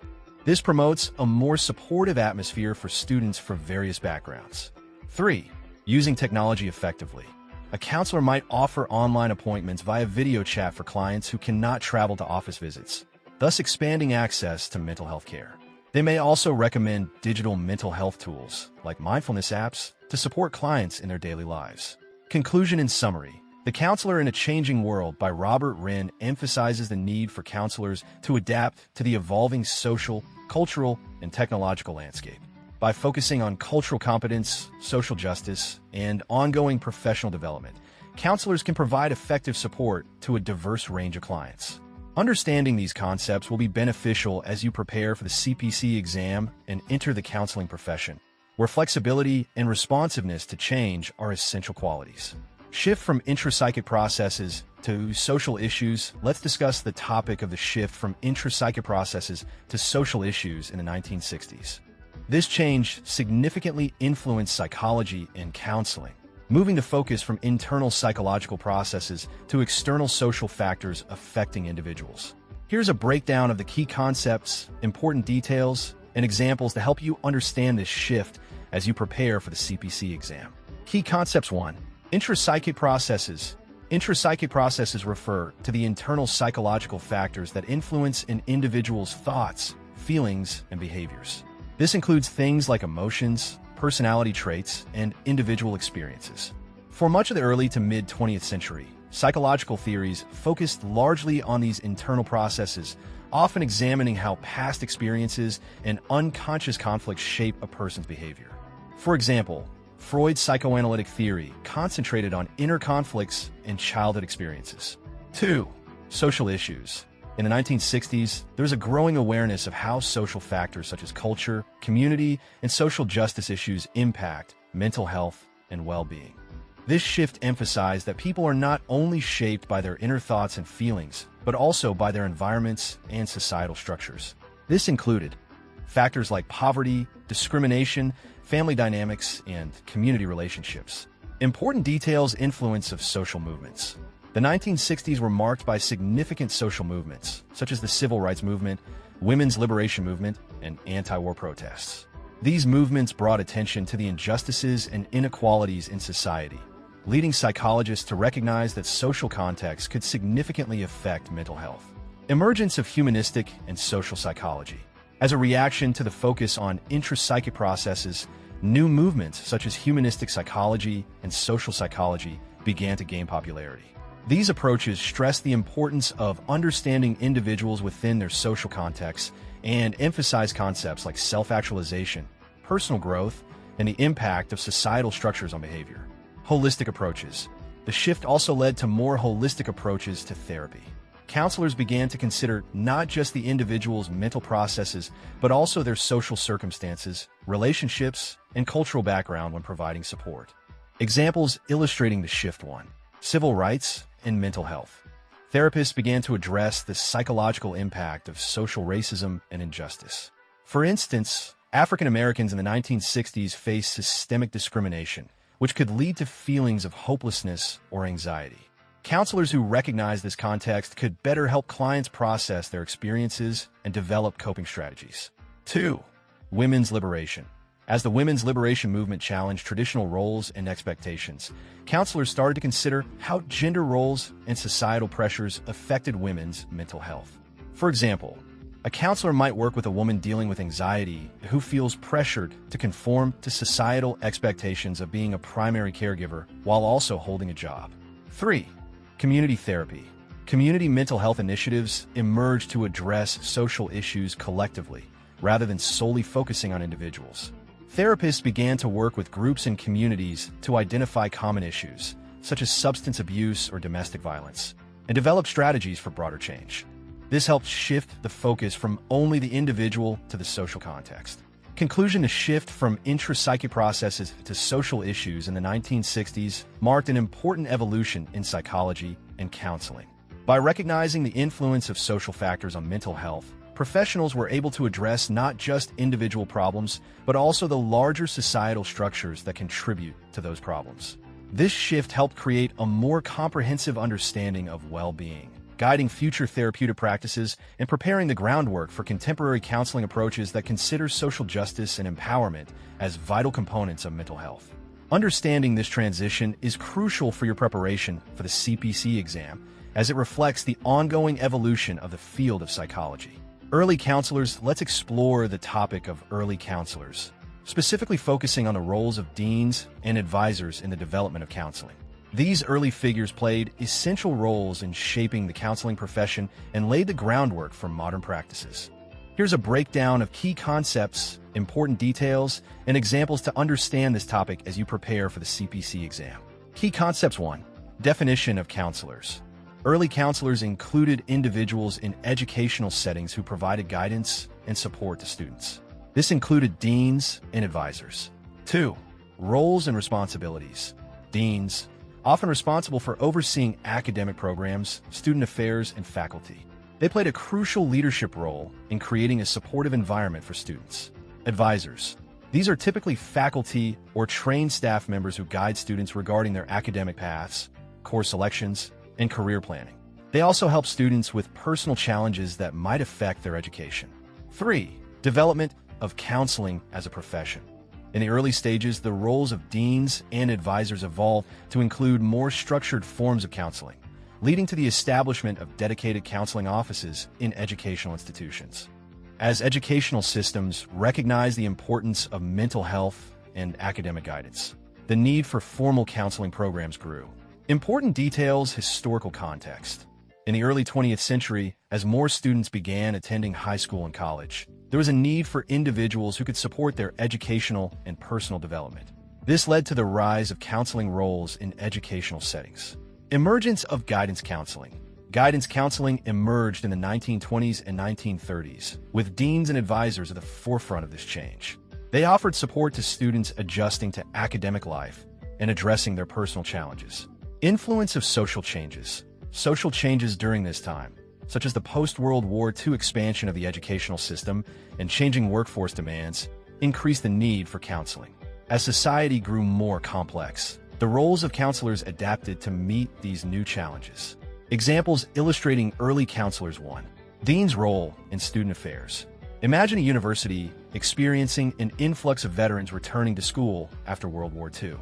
A: This promotes a more supportive atmosphere for students from various backgrounds. 3. Using technology effectively. A counselor might offer online appointments via video chat for clients who cannot travel to office visits, thus expanding access to mental health care. They may also recommend digital mental health tools, like mindfulness apps, to support clients in their daily lives. Conclusion and summary. The Counselor in a Changing World by Robert Wren emphasizes the need for counselors to adapt to the evolving social, cultural, and technological landscape. By focusing on cultural competence, social justice, and ongoing professional development, counselors can provide effective support to a diverse range of clients. Understanding these concepts will be beneficial as you prepare for the CPC exam and enter the counseling profession, where flexibility and responsiveness to change are essential qualities. Shift from intrapsychic processes to social issues. Let's discuss the topic of the shift from intrapsychic processes to social issues in the 1960s. This change significantly influenced psychology and counseling, moving the focus from internal psychological processes to external social factors affecting individuals. Here's a breakdown of the key concepts, important details, and examples to help you understand this shift as you prepare for the CPC exam. Key concepts. 1. Intrapsychic processes. Intrapsychic processes refer to the internal psychological factors that influence an individual's thoughts, feelings, and behaviors. This includes things like emotions, personality traits, and individual experiences. For much of the early to mid-20th century, psychological theories focused largely on these internal processes, often examining how past experiences and unconscious conflicts shape a person's behavior. For example, Freud's psychoanalytic theory concentrated on inner conflicts and childhood experiences. 2. Social issues. In the 1960s, there was a growing awareness of how social factors such as culture, community, and social justice issues impact mental health and well-being. This shift emphasized that people are not only shaped by their inner thoughts and feelings, but also by their environments and societal structures. This included factors like poverty, discrimination, family dynamics, and community relationships. Important details. Influence of social movements. The 1960s were marked by significant social movements, such as the Civil Rights Movement, Women's Liberation Movement, and anti-war protests. These movements brought attention to the injustices and inequalities in society, leading psychologists to recognize that social context could significantly affect mental health. Emergence of humanistic and social psychology. As a reaction to the focus on intrapsychic processes, new movements such as humanistic psychology and social psychology began to gain popularity. These approaches stress the importance of understanding individuals within their social contexts and emphasize concepts like self-actualization, personal growth, and the impact of societal structures on behavior. Holistic approaches. The shift also led to more holistic approaches to therapy. Counselors began to consider not just the individual's mental processes, but also their social circumstances, relationships, and cultural background when providing support. Examples illustrating the shift. 1. Civil rights and mental health. Therapists began to address the psychological impact of social racism and injustice. For instance, African Americans in the 1960s faced systemic discrimination, which could lead to feelings of hopelessness or anxiety. Counselors who recognize this context could better help clients process their experiences and develop coping strategies. 2. Women's liberation. As the women's liberation movement challenged traditional roles and expectations, counselors started to consider how gender roles and societal pressures affected women's mental health. For example, a counselor might work with a woman dealing with anxiety who feels pressured to conform to societal expectations of being a primary caregiver while also holding a job. 3. Community therapy. Community mental health initiatives emerged to address social issues collectively, rather than solely focusing on individuals. Therapists began to work with groups and communities to identify common issues, such as substance abuse or domestic violence, and develop strategies for broader change. This helped shift the focus from only the individual to the social context. Conclusion: the shift from intrapsychic processes to social issues in the 1960s marked an important evolution in psychology and counseling. By recognizing the influence of social factors on mental health, professionals were able to address not just individual problems, but also the larger societal structures that contribute to those problems. This shift helped create a more comprehensive understanding of well-being, guiding future therapeutic practices and preparing the groundwork for contemporary counseling approaches that consider social justice and empowerment as vital components of mental health. Understanding this transition is crucial for your preparation for the CPC exam, as it reflects the ongoing evolution of the field of psychology. Early counselors, let's explore the topic of early counselors, specifically focusing on the roles of deans and advisors in the development of counseling. These early figures played essential roles in shaping the counseling profession and laid the groundwork for modern practices. Here's a breakdown of key concepts, important details, and examples to understand this topic as you prepare for the CPC exam. Key concepts 1. Definition of counselors. Early counselors included individuals in educational settings who provided guidance and support to students. This included deans and advisors. 2. Roles and responsibilities. Deans, often responsible for overseeing academic programs, student affairs, and faculty. They played a crucial leadership role in creating a supportive environment for students. Advisors. These are typically faculty or trained staff members who guide students regarding their academic paths, course selections, and career planning. They also help students with personal challenges that might affect their education. 3. Development of counseling as a profession. In the early stages, the roles of deans and advisors evolved to include more structured forms of counseling, leading to the establishment of dedicated counseling offices in educational institutions. As educational systems recognize the importance of mental health and academic guidance, the need for formal counseling programs grew. Important details, historical context. In the early 20th century, as more students began attending high school and college, there was a need for individuals who could support their educational and personal development. This led to the rise of counseling roles in educational settings. Emergence of guidance counseling. Guidance counseling emerged in the 1920s and 1930s, with deans and advisors at the forefront of this change. They offered support to students adjusting to academic life and addressing their personal challenges. Influence of social changes. Social changes during this time, such as the post-World War II expansion of the educational system and changing workforce demands, increased the need for counseling. As society grew more complex, the roles of counselors adapted to meet these new challenges. Examples illustrating early counselors. 1. Dean's role in student affairs. Imagine a university experiencing an influx of veterans returning to school after World War II.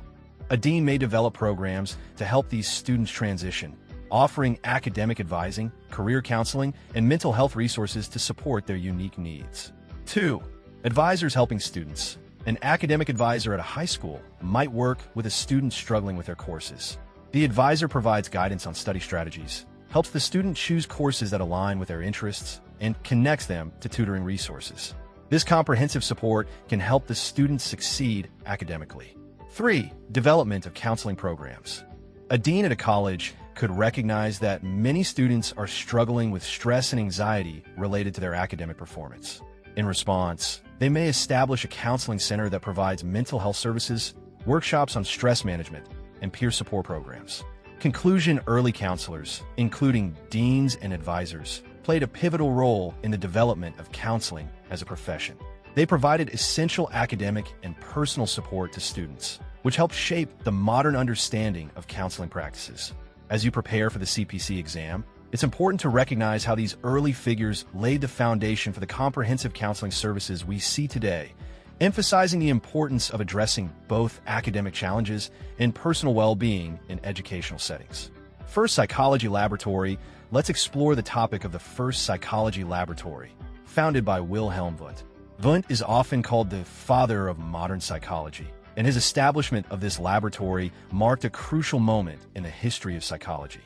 A: A dean may develop programs to help these students transition, offering academic advising, career counseling, and mental health resources to support their unique needs. 2. Advisors helping students. An academic advisor at a high school might work with a student struggling with their courses. The advisor provides guidance on study strategies, helps the student choose courses that align with their interests, and connects them to tutoring resources. This comprehensive support can help the student succeed academically. 3. Development of counseling programs. A dean at a college could recognize that many students are struggling with stress and anxiety related to their academic performance. In response, they may establish a counseling center that provides mental health services, workshops on stress management, and peer support programs. Conclusion: early counselors, including deans and advisors, played a pivotal role in the development of counseling as a profession. They provided essential academic and personal support to students, which helped shape the modern understanding of counseling practices. As you prepare for the CPC exam, it's important to recognize how these early figures laid the foundation for the comprehensive counseling services we see today, emphasizing the importance of addressing both academic challenges and personal well-being in educational settings. First Psychology Laboratory. Let's explore the topic of the First Psychology Laboratory, founded by Wilhelm Wundt. Wundt is often called the father of modern psychology, and his establishment of this laboratory marked a crucial moment in the history of psychology.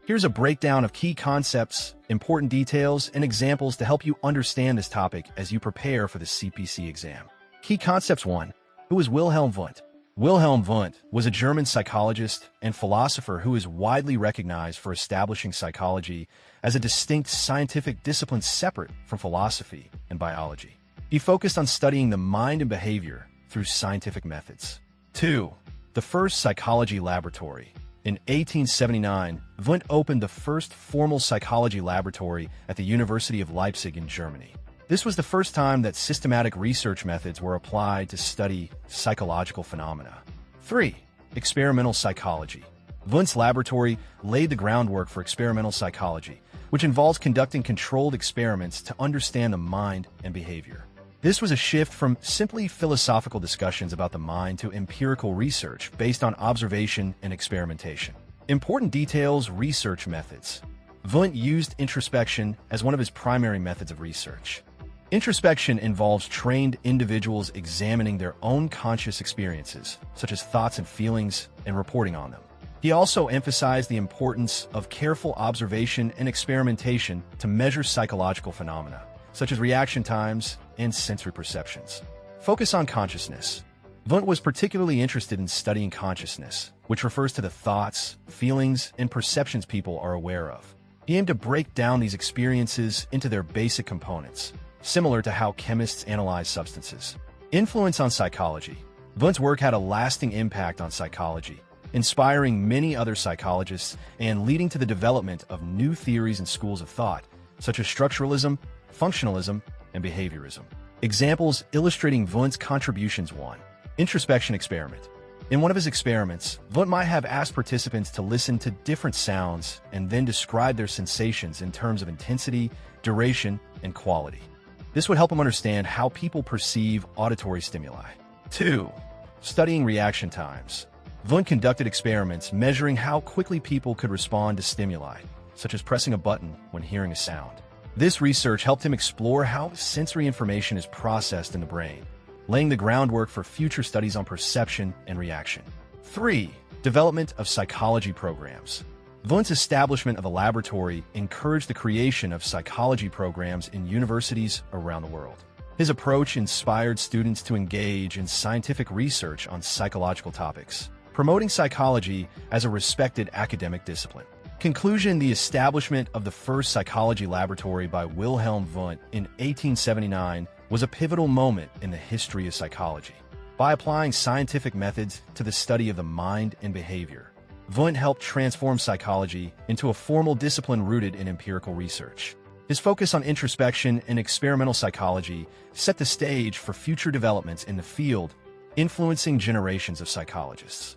A: Here's a breakdown of key concepts, important details, and examples to help you understand this topic as you prepare for the CPC exam. Key concepts. 1. Who is Wilhelm Wundt? Wilhelm Wundt was a German psychologist and philosopher who is widely recognized for establishing psychology as a distinct scientific discipline separate from philosophy and biology. He focused on studying the mind and behavior through scientific methods. 2. The First Psychology Laboratory. In 1879, Wundt opened the first formal psychology laboratory at the University of Leipzig in Germany. This was the first time that systematic research methods were applied to study psychological phenomena. 3. experimental psychology. Wundt's laboratory laid the groundwork for experimental psychology, which involves conducting controlled experiments to understand the mind and behavior. This was a shift from simply philosophical discussions about the mind to empirical research based on observation and experimentation. Important details: research methods. Wundt used introspection as one of his primary methods of research. Introspection involves trained individuals examining their own conscious experiences, such as thoughts and feelings, and reporting on them. He also emphasized the importance of careful observation and experimentation to measure psychological phenomena, such as reaction times and sensory perceptions. Focus on consciousness. Wundt was particularly interested in studying consciousness, which refers to the thoughts, feelings, and perceptions people are aware of. He aimed to break down these experiences into their basic components, similar to how chemists analyze substances. Influence on psychology. Wundt's work had a lasting impact on psychology, inspiring many other psychologists and leading to the development of new theories and schools of thought, such as structuralism, functionalism, and behaviorism. Examples illustrating Wundt's contributions: 1. Introspection experiment. In one of his experiments, Wundt might have asked participants to listen to different sounds and then describe their sensations in terms of intensity, duration, and quality. This would help him understand how people perceive auditory stimuli. 2. Studying reaction times. Wundt conducted experiments measuring how quickly people could respond to stimuli, such as pressing a button when hearing a sound. This research helped him explore how sensory information is processed in the brain, laying the groundwork for future studies on perception and reaction. 3. Development of psychology programs. Wundt's establishment of a laboratory encouraged the creation of psychology programs in universities around the world. His approach inspired students to engage in scientific research on psychological topics, promoting psychology as a respected academic discipline. Conclusion: the establishment of the first psychology laboratory by Wilhelm Wundt in 1879 was a pivotal moment in the history of psychology. By applying scientific methods to the study of the mind and behavior, Wundt helped transform psychology into a formal discipline rooted in empirical research. His focus on introspection and experimental psychology set the stage for future developments in the field, influencing generations of psychologists.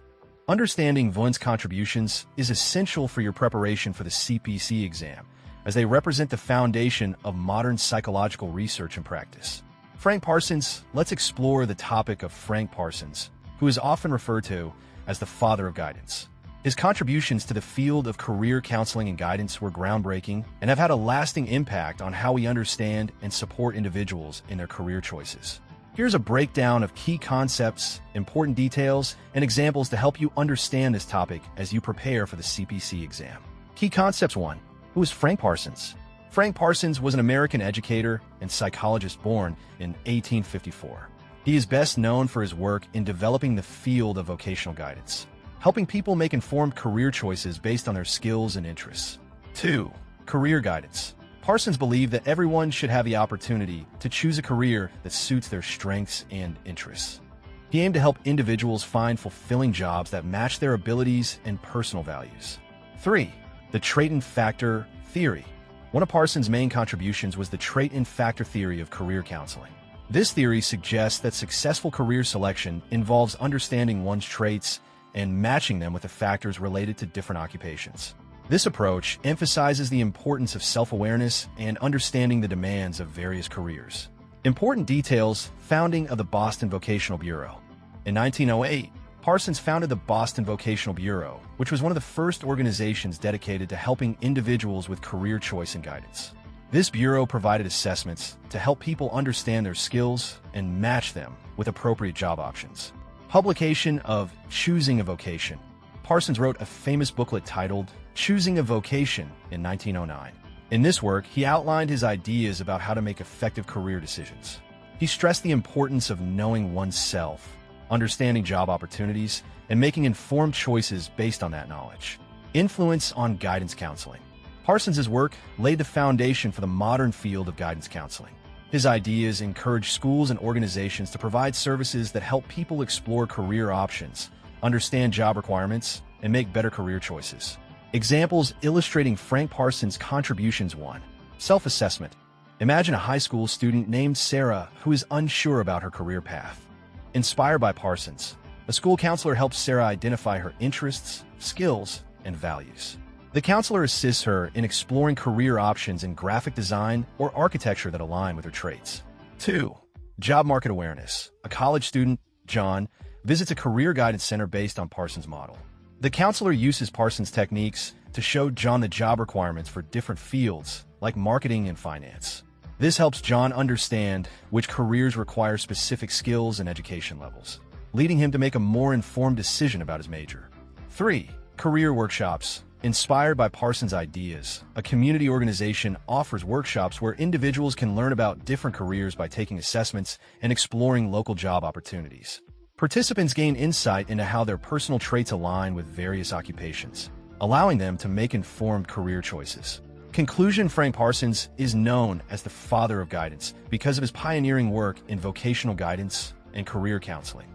A: Understanding Wundt's contributions is essential for your preparation for the CPC exam, as they represent the foundation of modern psychological research and practice. Frank Parsons. Let's explore the topic of Frank Parsons, who is often referred to as the father of guidance. His contributions to the field of career counseling and guidance were groundbreaking and have had a lasting impact on how we understand and support individuals in their career choices. Here's a breakdown of key concepts, important details, and examples to help you understand this topic as you prepare for the CPC exam. Key concepts. 1. Who is Frank Parsons? Frank Parsons was an American educator and psychologist born in 1854. He is best known for his work in developing the field of vocational guidance, helping people make informed career choices based on their skills and interests. 2. Career guidance. Parsons believed that everyone should have the opportunity to choose a career that suits their strengths and interests. He aimed to help individuals find fulfilling jobs that match their abilities and personal values. 3. The trait and factor theory. One of Parsons' main contributions was the trait and factor theory of career counseling. This theory suggests that successful career selection involves understanding one's traits and matching them with the factors related to different occupations. This approach emphasizes the importance of self-awareness and understanding the demands of various careers. Important details: founding of the Boston Vocational Bureau. In 1908, Parsons founded the Boston Vocational Bureau, which was one of the first organizations dedicated to helping individuals with career choice and guidance. This bureau provided assessments to help people understand their skills and match them with appropriate job options. Publication of Choosing a Vocation. Parsons wrote a famous booklet titled Choosing a Vocation in 1909. In this work, he outlined his ideas about how to make effective career decisions. He stressed the importance of knowing oneself, understanding job opportunities, and making informed choices based on that knowledge. Influence on guidance counseling. Parsons' work laid the foundation for the modern field of guidance counseling. His ideas encourage schools and organizations to provide services that help people explore career options, understand job requirements, and make better career choices. Examples illustrating Frank Parsons' contributions. 1. Self-assessment. Imagine a high school student named Sarah who is unsure about her career path. Inspired by Parsons, A school counselor helps Sarah identify her interests, skills, and values. The counselor assists her in exploring career options in graphic design or architecture that align with her traits. 2. Job market awareness. A college student, John, visits a career guidance center based on Parsons' model. The counselor uses Parsons' techniques to show John the job requirements for different fields, like marketing and finance. This helps John understand which careers require specific skills and education levels, leading him to make a more informed decision about his major. 3. Career workshops. Inspired by Parsons' ideas, a community organization offers workshops where individuals can learn about different careers by taking assessments and exploring local job opportunities. Participants gain insight into how their personal traits align with various occupations, allowing them to make informed career choices. Conclusion: Frank Parsons is known as the father of guidance because of his pioneering work in vocational guidance and career counseling.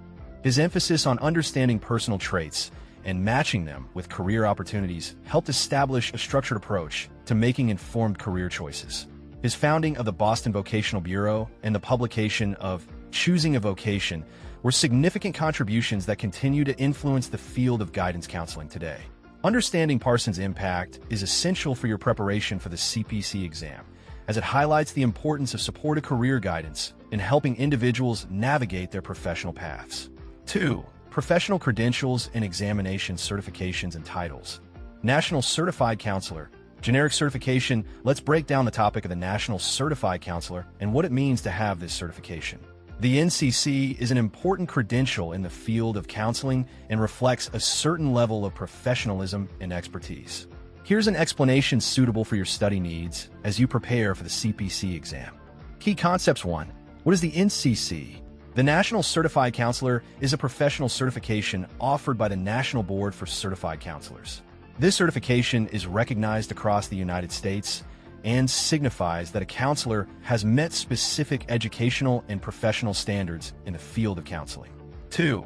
A: His emphasis on understanding personal traits and matching them with career opportunities helped establish a structured approach to making informed career choices. His founding of the Boston Vocational Bureau and the publication of Choosing a Vocation were significant contributions that continue to influence the field of guidance counseling today. Understanding Parsons' impact is essential for your preparation for the CPC exam, as it highlights the importance of supportive career guidance in helping individuals navigate their professional paths. 2. Professional credentials and examination certifications and titles. National Certified Counselor. Generic certification. Let's break down the topic of the National Certified Counselor and what it means to have this certification. The NCC is an important credential in the field of counseling and reflects a certain level of professionalism and expertise. Here's an explanation suitable for your study needs as you prepare for the CPC exam. Key concepts. 1. What is the NCC? The National Certified Counselor is a professional certification offered by the National Board for Certified Counselors. This certification is recognized across the United States and signifies that a counselor has met specific educational and professional standards in the field of counseling. 2.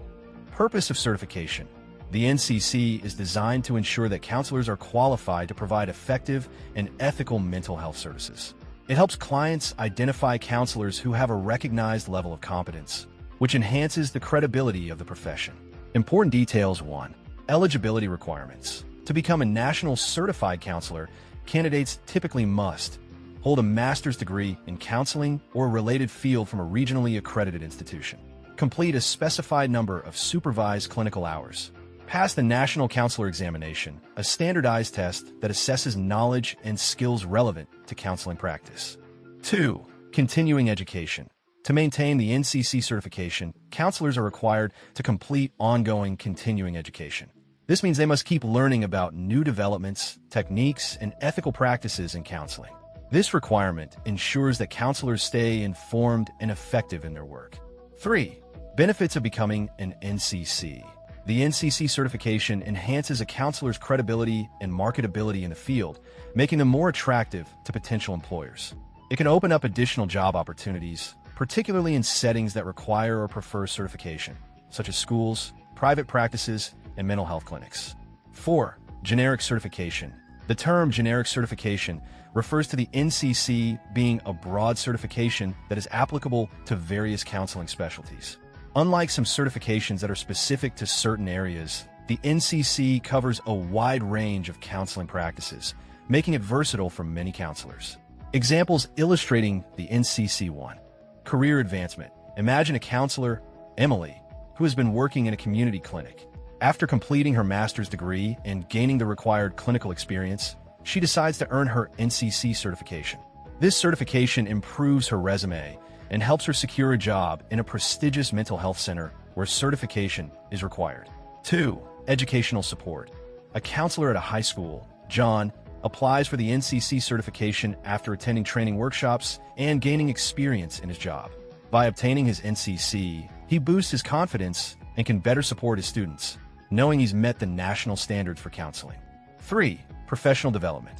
A: Purpose of certification. The NCC is designed to ensure that counselors are qualified to provide effective and ethical mental health services. It helps clients identify counselors who have a recognized level of competence, which enhances the credibility of the profession. Important details. 1. Eligibility requirements. To become a national certified counselor, candidates typically must hold a master's degree in counseling or a related field from a regionally accredited institution, complete a specified number of supervised clinical hours, pass the National Counselor Examination, a standardized test that assesses knowledge and skills relevant to counseling practice. 2. Continuing education. To maintain the NCC certification, counselors are required to complete ongoing continuing education. This means they must keep learning about new developments, techniques, and ethical practices in counseling. This requirement ensures that counselors stay informed and effective in their work. 3. Benefits of becoming an NCC. The NCC certification enhances a counselor's credibility and marketability in the field, making them more attractive to potential employers. It can open up additional job opportunities, particularly in settings that require or prefer certification, such as schools, private practices, and mental health clinics. 4. Generic certification. The term generic certification refers to the NCC being a broad certification that is applicable to various counseling specialties. Unlike some certifications that are specific to certain areas, the NCC covers a wide range of counseling practices, making it versatile for many counselors. Examples illustrating the NCC. 1. Career advancement. Imagine a counselor, Emily, who has been working in a community clinic. After completing her master's degree and gaining the required clinical experience, she decides to earn her NCC certification. This certification improves her resume and helps her secure a job in a prestigious mental health center where certification is required. 2. Educational support. A counselor at a high school, John, applies for the NCC certification after attending training workshops and gaining experience in his job. By obtaining his NCC, he boosts his confidence and can better support his students, knowing he's met the national standards for counseling. 3. Professional development.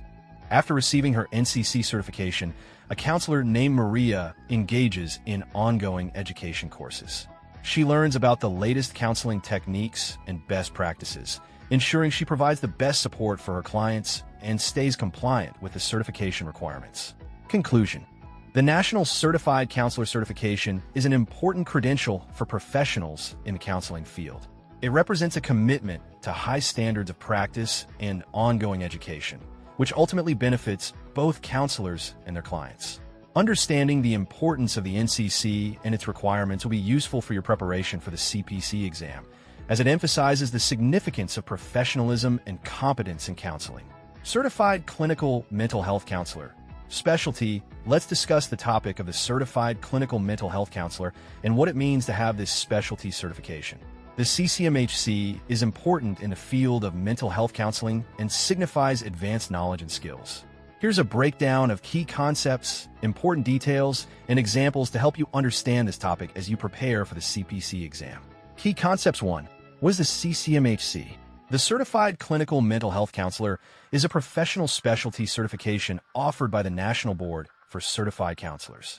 A: After receiving her NCC certification, a counselor named Maria engages in ongoing education courses. She learns about the latest counseling techniques and best practices, ensuring she provides the best support for her clients and stays compliant with the certification requirements. Conclusion. The National Certified Counselor Certification is an important credential for professionals in the counseling field. It represents a commitment to high standards of practice and ongoing education, which ultimately benefits both counselors and their clients. Understanding the importance of the NCC and its requirements will be useful for your preparation for the CPC exam, as it emphasizes the significance of professionalism and competence in counseling. Certified Clinical Mental Health Counselor. Specialty, let's discuss the topic of the Certified Clinical Mental Health Counselor and what it means to have this specialty certification. The CCMHC is important in the field of mental health counseling and signifies advanced knowledge and skills. Here's a breakdown of key concepts, important details, and examples to help you understand this topic as you prepare for the CPC exam. Key Concepts 1. What is the CCMHC? The Certified Clinical Mental Health Counselor is a professional specialty certification offered by the National Board for Certified Counselors.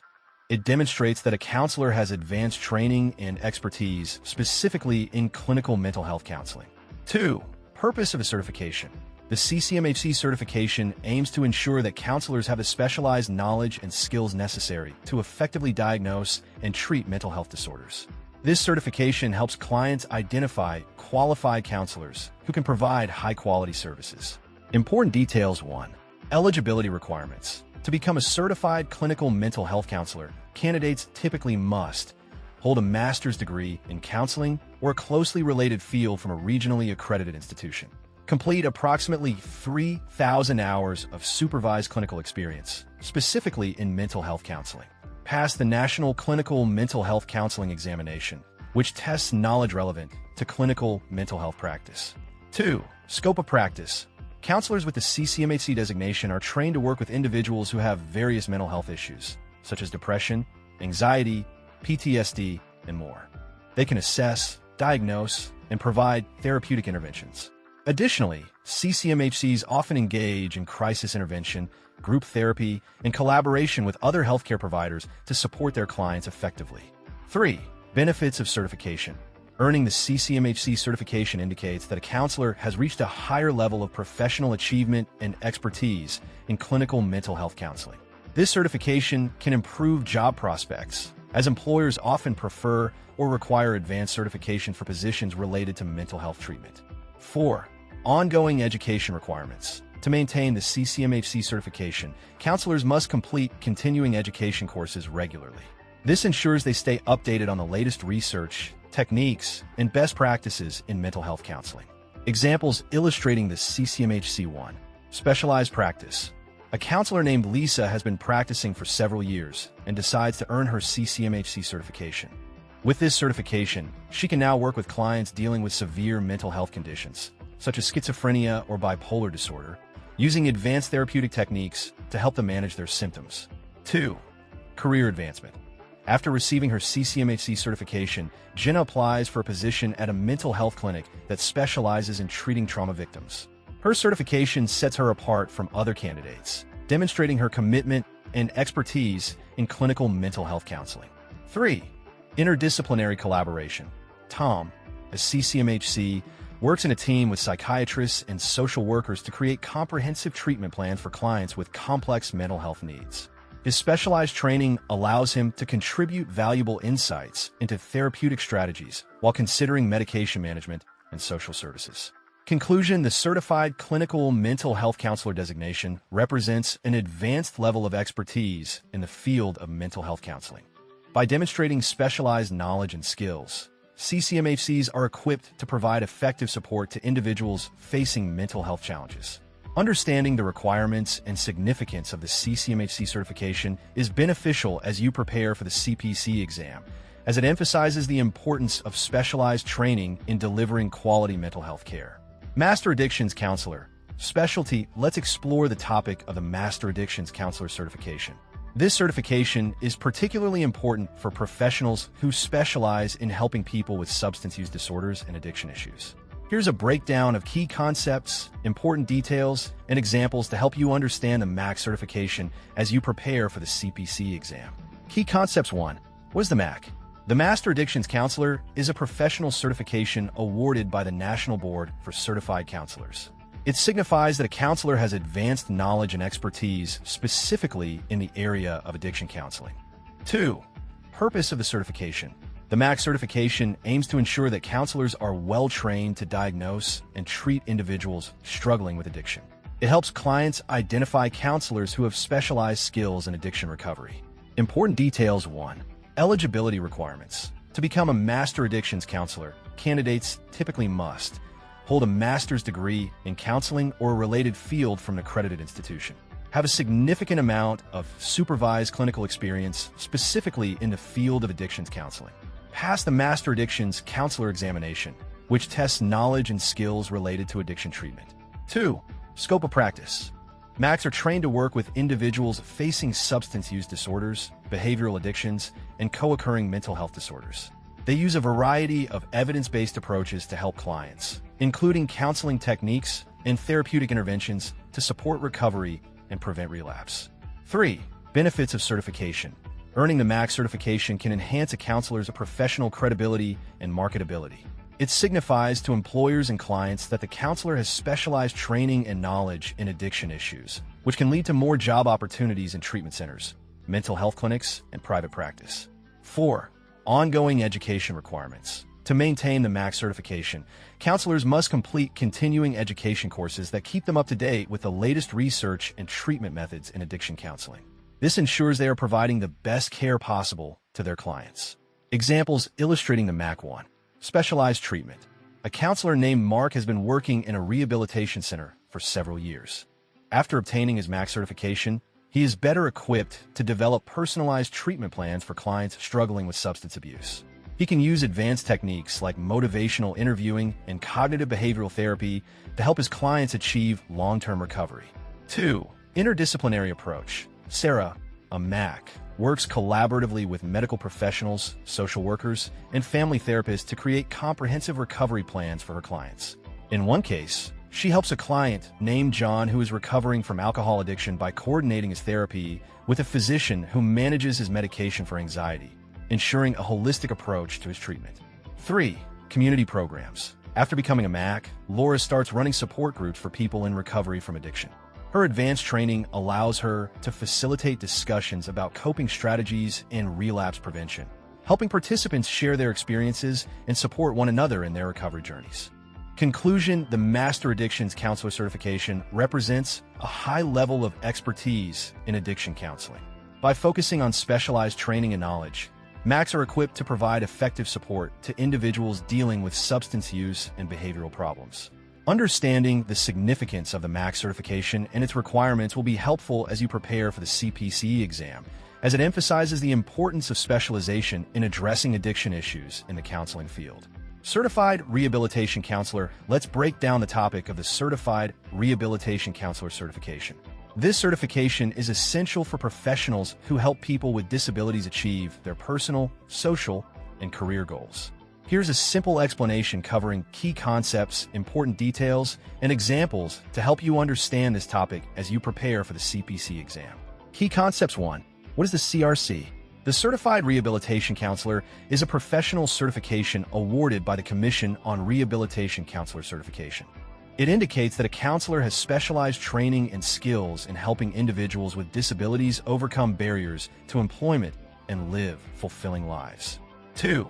A: It demonstrates that a counselor has advanced training and expertise specifically in clinical mental health counseling. 2. Purpose of the certification. The CCMHC certification aims to ensure that counselors have the specialized knowledge and skills necessary to effectively diagnose and treat mental health disorders. This certification helps clients identify qualified counselors who can provide high-quality services. Important details. 1. Eligibility requirements. To become a certified clinical mental health counselor, candidates typically must hold a master's degree in counseling or a closely related field from a regionally accredited institution, complete approximately 3,000 hours of supervised clinical experience, specifically in mental health counseling, pass the National Clinical Mental Health Counseling Examination, which tests knowledge relevant to clinical mental health practice. 2. Scope of practice. Counselors with the CCMHC designation are trained to work with individuals who have various mental health issues, such as depression, anxiety, PTSD, and more. They can assess, diagnose, and provide therapeutic interventions. Additionally, CCMHCs often engage in crisis intervention, group therapy, and collaboration with other healthcare providers to support their clients effectively. 3. Benefits of certification. Earning the CCMHC certification indicates that a counselor has reached a higher level of professional achievement and expertise in clinical mental health counseling. This certification can improve job prospects, as employers often prefer or require advanced certification for positions related to mental health treatment. 4. Ongoing education requirements. To maintain the CCMHC certification, counselors must complete continuing education courses regularly. This ensures they stay updated on the latest research, techniques, and best practices in mental health counseling. Examples illustrating the CCMHC. 1. Specialized practice. A counselor named Lisa has been practicing for several years and decides to earn her CCMHC certification. With this certification, she can now work with clients dealing with severe mental health conditions, such as schizophrenia or bipolar disorder, using advanced therapeutic techniques to help them manage their symptoms. 2. Career advancement. After receiving her CCMHC certification, Jenna applies for a position at a mental health clinic that specializes in treating trauma victims. Her certification sets her apart from other candidates, demonstrating her commitment and expertise in clinical mental health counseling. 3. Interdisciplinary collaboration. Tom, a CCMHC, works in a team with psychiatrists and social workers to create comprehensive treatment plans for clients with complex mental health needs. His specialized training allows him to contribute valuable insights into therapeutic strategies while considering medication management and social services. Conclusion: the Certified Clinical Mental Health Counselor designation represents an advanced level of expertise in the field of mental health counseling. By demonstrating specialized knowledge and skills, CCMHCs are equipped to provide effective support to individuals facing mental health challenges. Understanding the requirements and significance of the CCMHC certification is beneficial as you prepare for the CPC exam, as it emphasizes the importance of specialized training in delivering quality mental health care. Master Addictions Counselor. Specialty: let's explore the topic of the Master Addictions Counselor certification. This certification is particularly important for professionals who specialize in helping people with substance use disorders and addiction issues. Here's a breakdown of key concepts, important details, and examples to help you understand the MAC certification as you prepare for the CPC exam. Key Concepts 1. What is the MAC? The Master Addictions Counselor is a professional certification awarded by the National Board for Certified Counselors. It signifies that a counselor has advanced knowledge and expertise specifically in the area of addiction counseling. 2. Purpose of the certification. The MAC certification aims to ensure that counselors are well-trained to diagnose and treat individuals struggling with addiction. It helps clients identify counselors who have specialized skills in addiction recovery. Important details: 1. Eligibility requirements. To become a master addictions counselor, candidates typically must hold a master's degree in counseling or a related field from an accredited institution, have a significant amount of supervised clinical experience, specifically in the field of addictions counseling, pass the Master Addictions Counselor examination, which tests knowledge and skills related to addiction treatment. 2. Scope of practice. MACs are trained to work with individuals facing substance use disorders, behavioral addictions, and co-occurring mental health disorders. They use a variety of evidence-based approaches to help clients, including counseling techniques and therapeutic interventions to support recovery and prevent relapse. 3. Benefits of certification. Earning the MAC certification can enhance a counselor's professional credibility and marketability. It signifies to employers and clients that the counselor has specialized training and knowledge in addiction issues, which can lead to more job opportunities in treatment centers, mental health clinics, and private practice. 4. Ongoing education requirements. To maintain the MAC certification, counselors must complete continuing education courses that keep them up to date with the latest research and treatment methods in addiction counseling. This ensures they are providing the best care possible to their clients. Examples illustrating the MAC: 1. Specialized treatment. A counselor named Mark has been working in a rehabilitation center for several years. After obtaining his MAC certification, he is better equipped to develop personalized treatment plans for clients struggling with substance abuse. He can use advanced techniques like motivational interviewing and cognitive behavioral therapy to help his clients achieve long-term recovery. 2. Interdisciplinary approach. Sarah, a MAC, works collaboratively with medical professionals, social workers, and family therapists to create comprehensive recovery plans for her clients. In one case, she helps a client named John who is recovering from alcohol addiction by coordinating his therapy with a physician who manages his medication for anxiety, ensuring a holistic approach to his treatment. 3. Community programs. After becoming a MAC, Laura starts running support groups for people in recovery from addiction. Her advanced training allows her to facilitate discussions about coping strategies and relapse prevention, helping participants share their experiences and support one another in their recovery journeys. Conclusion: the Master Addictions Counselor certification represents a high level of expertise in addiction counseling. By focusing on specialized training and knowledge, MACs are equipped to provide effective support to individuals dealing with substance use and behavioral problems. Understanding the significance of the MAC certification and its requirements will be helpful as you prepare for the CPCE exam, as it emphasizes the importance of specialization in addressing addiction issues in the counseling field. Certified Rehabilitation Counselor. Let's break down the topic of the Certified Rehabilitation Counselor certification. This certification is essential for professionals who help people with disabilities achieve their personal, social, and career goals. Here's a simple explanation covering key concepts, important details, and examples to help you understand this topic as you prepare for the CPC exam. Key concepts. 1. What is the CRC? The Certified Rehabilitation Counselor is a professional certification awarded by the Commission on Rehabilitation Counselor Certification. It indicates that a counselor has specialized training and skills in helping individuals with disabilities overcome barriers to employment and live fulfilling lives. 2.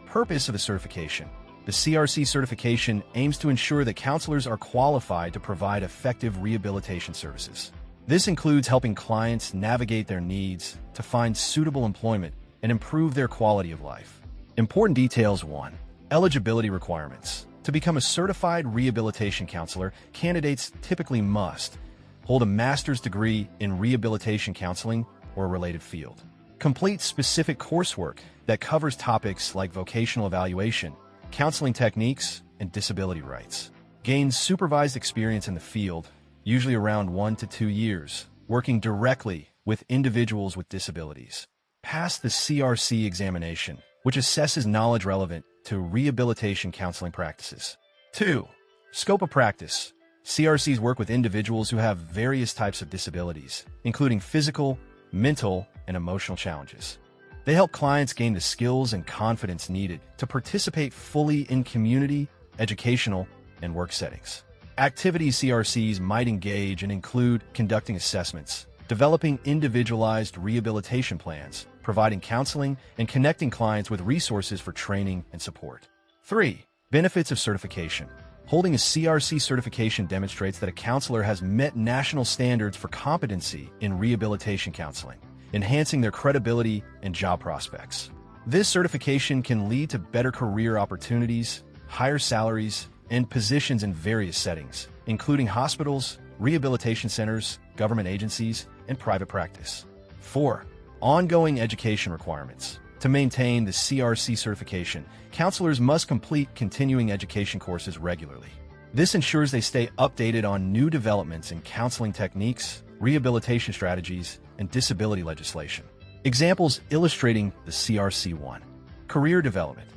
A: Purpose of the certification. The CRC certification aims to ensure that counselors are qualified to provide effective rehabilitation services. This includes helping clients navigate their needs to find suitable employment and improve their quality of life. Important details. 1. Eligibility requirements. To become a certified rehabilitation counselor, candidates typically must hold a master's degree in rehabilitation counseling or a related field, complete specific coursework that covers topics like vocational evaluation, counseling techniques, and disability rights, gain supervised experience in the field, usually around 1 to 2 years, working directly with individuals with disabilities, pass the CRC examination, which assesses knowledge relevant to rehabilitation counseling practices. 2. Scope of practice. CRCs work with individuals who have various types of disabilities, including physical, mental, and emotional challenges. They help clients gain the skills and confidence needed to participate fully in community, educational, and work settings. Activities CRCs might engage in include conducting assessments, developing individualized rehabilitation plans, providing counseling and connecting clients with resources for training and support. 3. Benefits of certification. Holding a CRC certification demonstrates that a counselor has met national standards for competency in rehabilitation counseling, enhancing their credibility and job prospects. This certification can lead to better career opportunities, higher salaries, and positions in various settings, including hospitals, rehabilitation centers, government agencies, and private practice. 4. Ongoing education requirements. To maintain the CRC certification, counselors must complete continuing education courses regularly. This ensures they stay updated on new developments in counseling techniques, rehabilitation strategies, and disability legislation. Examples illustrating the CRC1. Career development.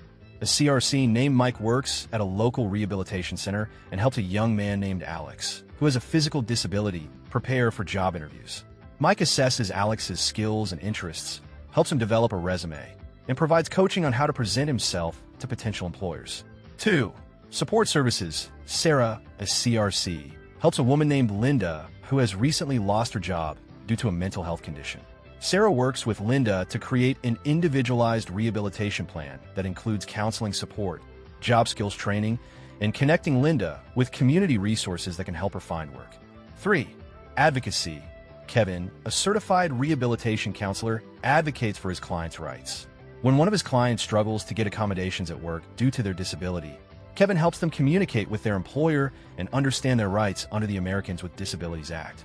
A: A CRC named Mike works at a local rehabilitation center and helps a young man named Alex, who has a physical disability, prepare for job interviews. Mike assesses Alex's skills and interests, helps him develop a resume, and provides coaching on how to present himself to potential employers. 2. Support services. Sarah, a CRC, helps a woman named Linda who has recently lost her job due to a mental health condition. Sarah works with Linda to create an individualized rehabilitation plan that includes counseling support, job skills training, and connecting Linda with community resources that can help her find work. 3. Advocacy. Kevin, a certified rehabilitation counselor, advocates for his clients' rights. When one of his clients struggles to get accommodations at work due to their disability, Kevin helps them communicate with their employer and understand their rights under the Americans with Disabilities Act.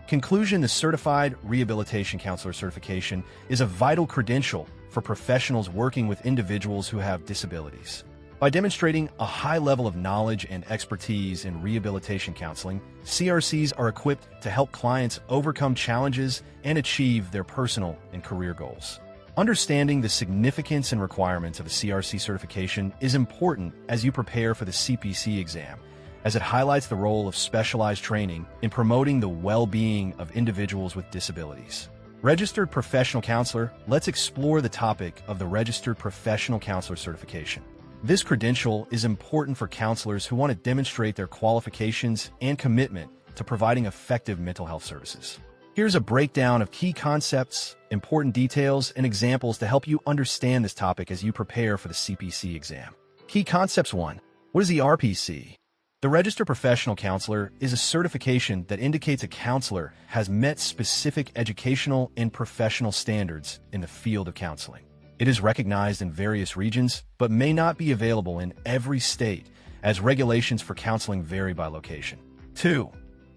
A: Conclusion: the Certified Rehabilitation Counselor certification is a vital credential for professionals working with individuals who have disabilities. By demonstrating a high level of knowledge and expertise in rehabilitation counseling, CRCs are equipped to help clients overcome challenges and achieve their personal and career goals. Understanding the significance and requirements of a CRC certification is important as you prepare for the CPC exam, as it highlights the role of specialized training in promoting the well-being of individuals with disabilities. Registered Professional Counselor. Let's explore the topic of the Registered Professional Counselor certification. This credential is important for counselors who want to demonstrate their qualifications and commitment to providing effective mental health services. Here's a breakdown of key concepts, important details, and examples to help you understand this topic as you prepare for the CPC exam. Key concepts. 1. What is the RPC? The Registered Professional Counselor is a certification that indicates a counselor has met specific educational and professional standards in the field of counseling. It is recognized in various regions, but may not be available in every state, as regulations for counseling vary by location. 2.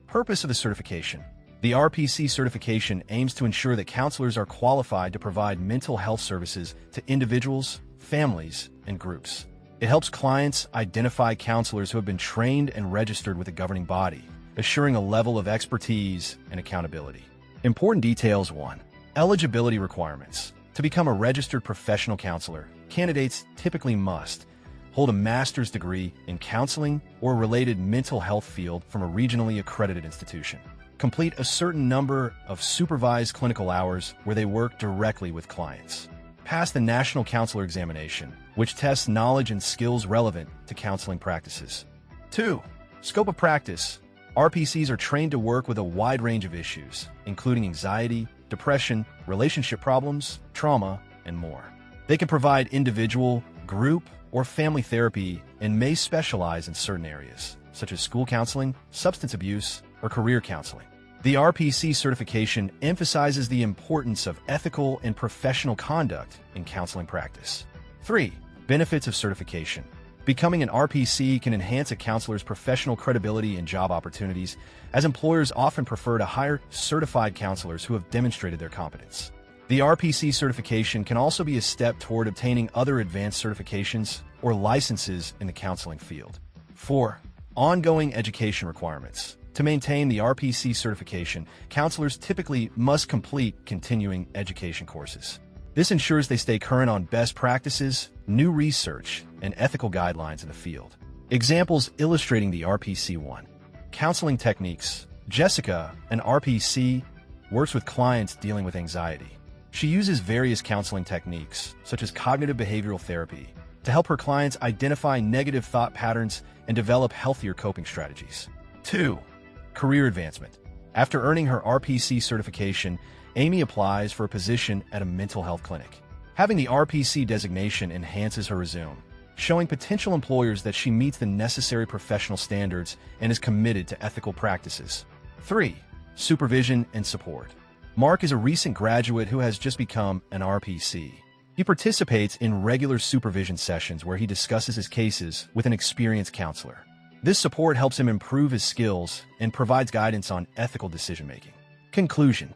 A: Purpose of the certification. The RPC certification aims to ensure that counselors are qualified to provide mental health services to individuals, families, and groups. It helps clients identify counselors who have been trained and registered with a governing body, assuring a level of expertise and accountability. Important details. 1. Eligibility requirements. To become a registered professional counselor, candidates typically must hold a master's degree in counseling or related mental health field from a regionally accredited institution, complete a certain number of supervised clinical hours where they work directly with clients, pass the National Counselor Examination, which tests knowledge and skills relevant to counseling practices. 2. Scope of practice. RPCs are trained to work with a wide range of issues, including anxiety, depression, relationship problems, trauma, and more. They can provide individual, group, or family therapy and may specialize in certain areas, such as school counseling, substance abuse, or career counseling. The RPC certification emphasizes the importance of ethical and professional conduct in counseling practice. 3. Benefits of certification. Becoming an RPC can enhance a counselor's professional credibility and job opportunities, as employers often prefer to hire certified counselors who have demonstrated their competence. The RPC certification can also be a step toward obtaining other advanced certifications or licenses in the counseling field. 4. Ongoing education requirements. To maintain the RPC certification, counselors typically must complete continuing education courses. This ensures they stay current on best practices, new research, and ethical guidelines in the field. Examples illustrating the RPC. 1. Counseling techniques. Jessica, an RPC, works with clients dealing with anxiety. She uses various counseling techniques, such as cognitive behavioral therapy, to help her clients identify negative thought patterns and develop healthier coping strategies. 2. Career advancement. After earning her RPC certification, Amy applies for a position at a mental health clinic. Having the RPC designation enhances her resume, showing potential employers that she meets the necessary professional standards and is committed to ethical practices. 3. Supervision and support. Mark is a recent graduate who has just become an RPC. He participates in regular supervision sessions where he discusses his cases with an experienced counselor. This support helps him improve his skills and provides guidance on ethical decision-making. Conclusion.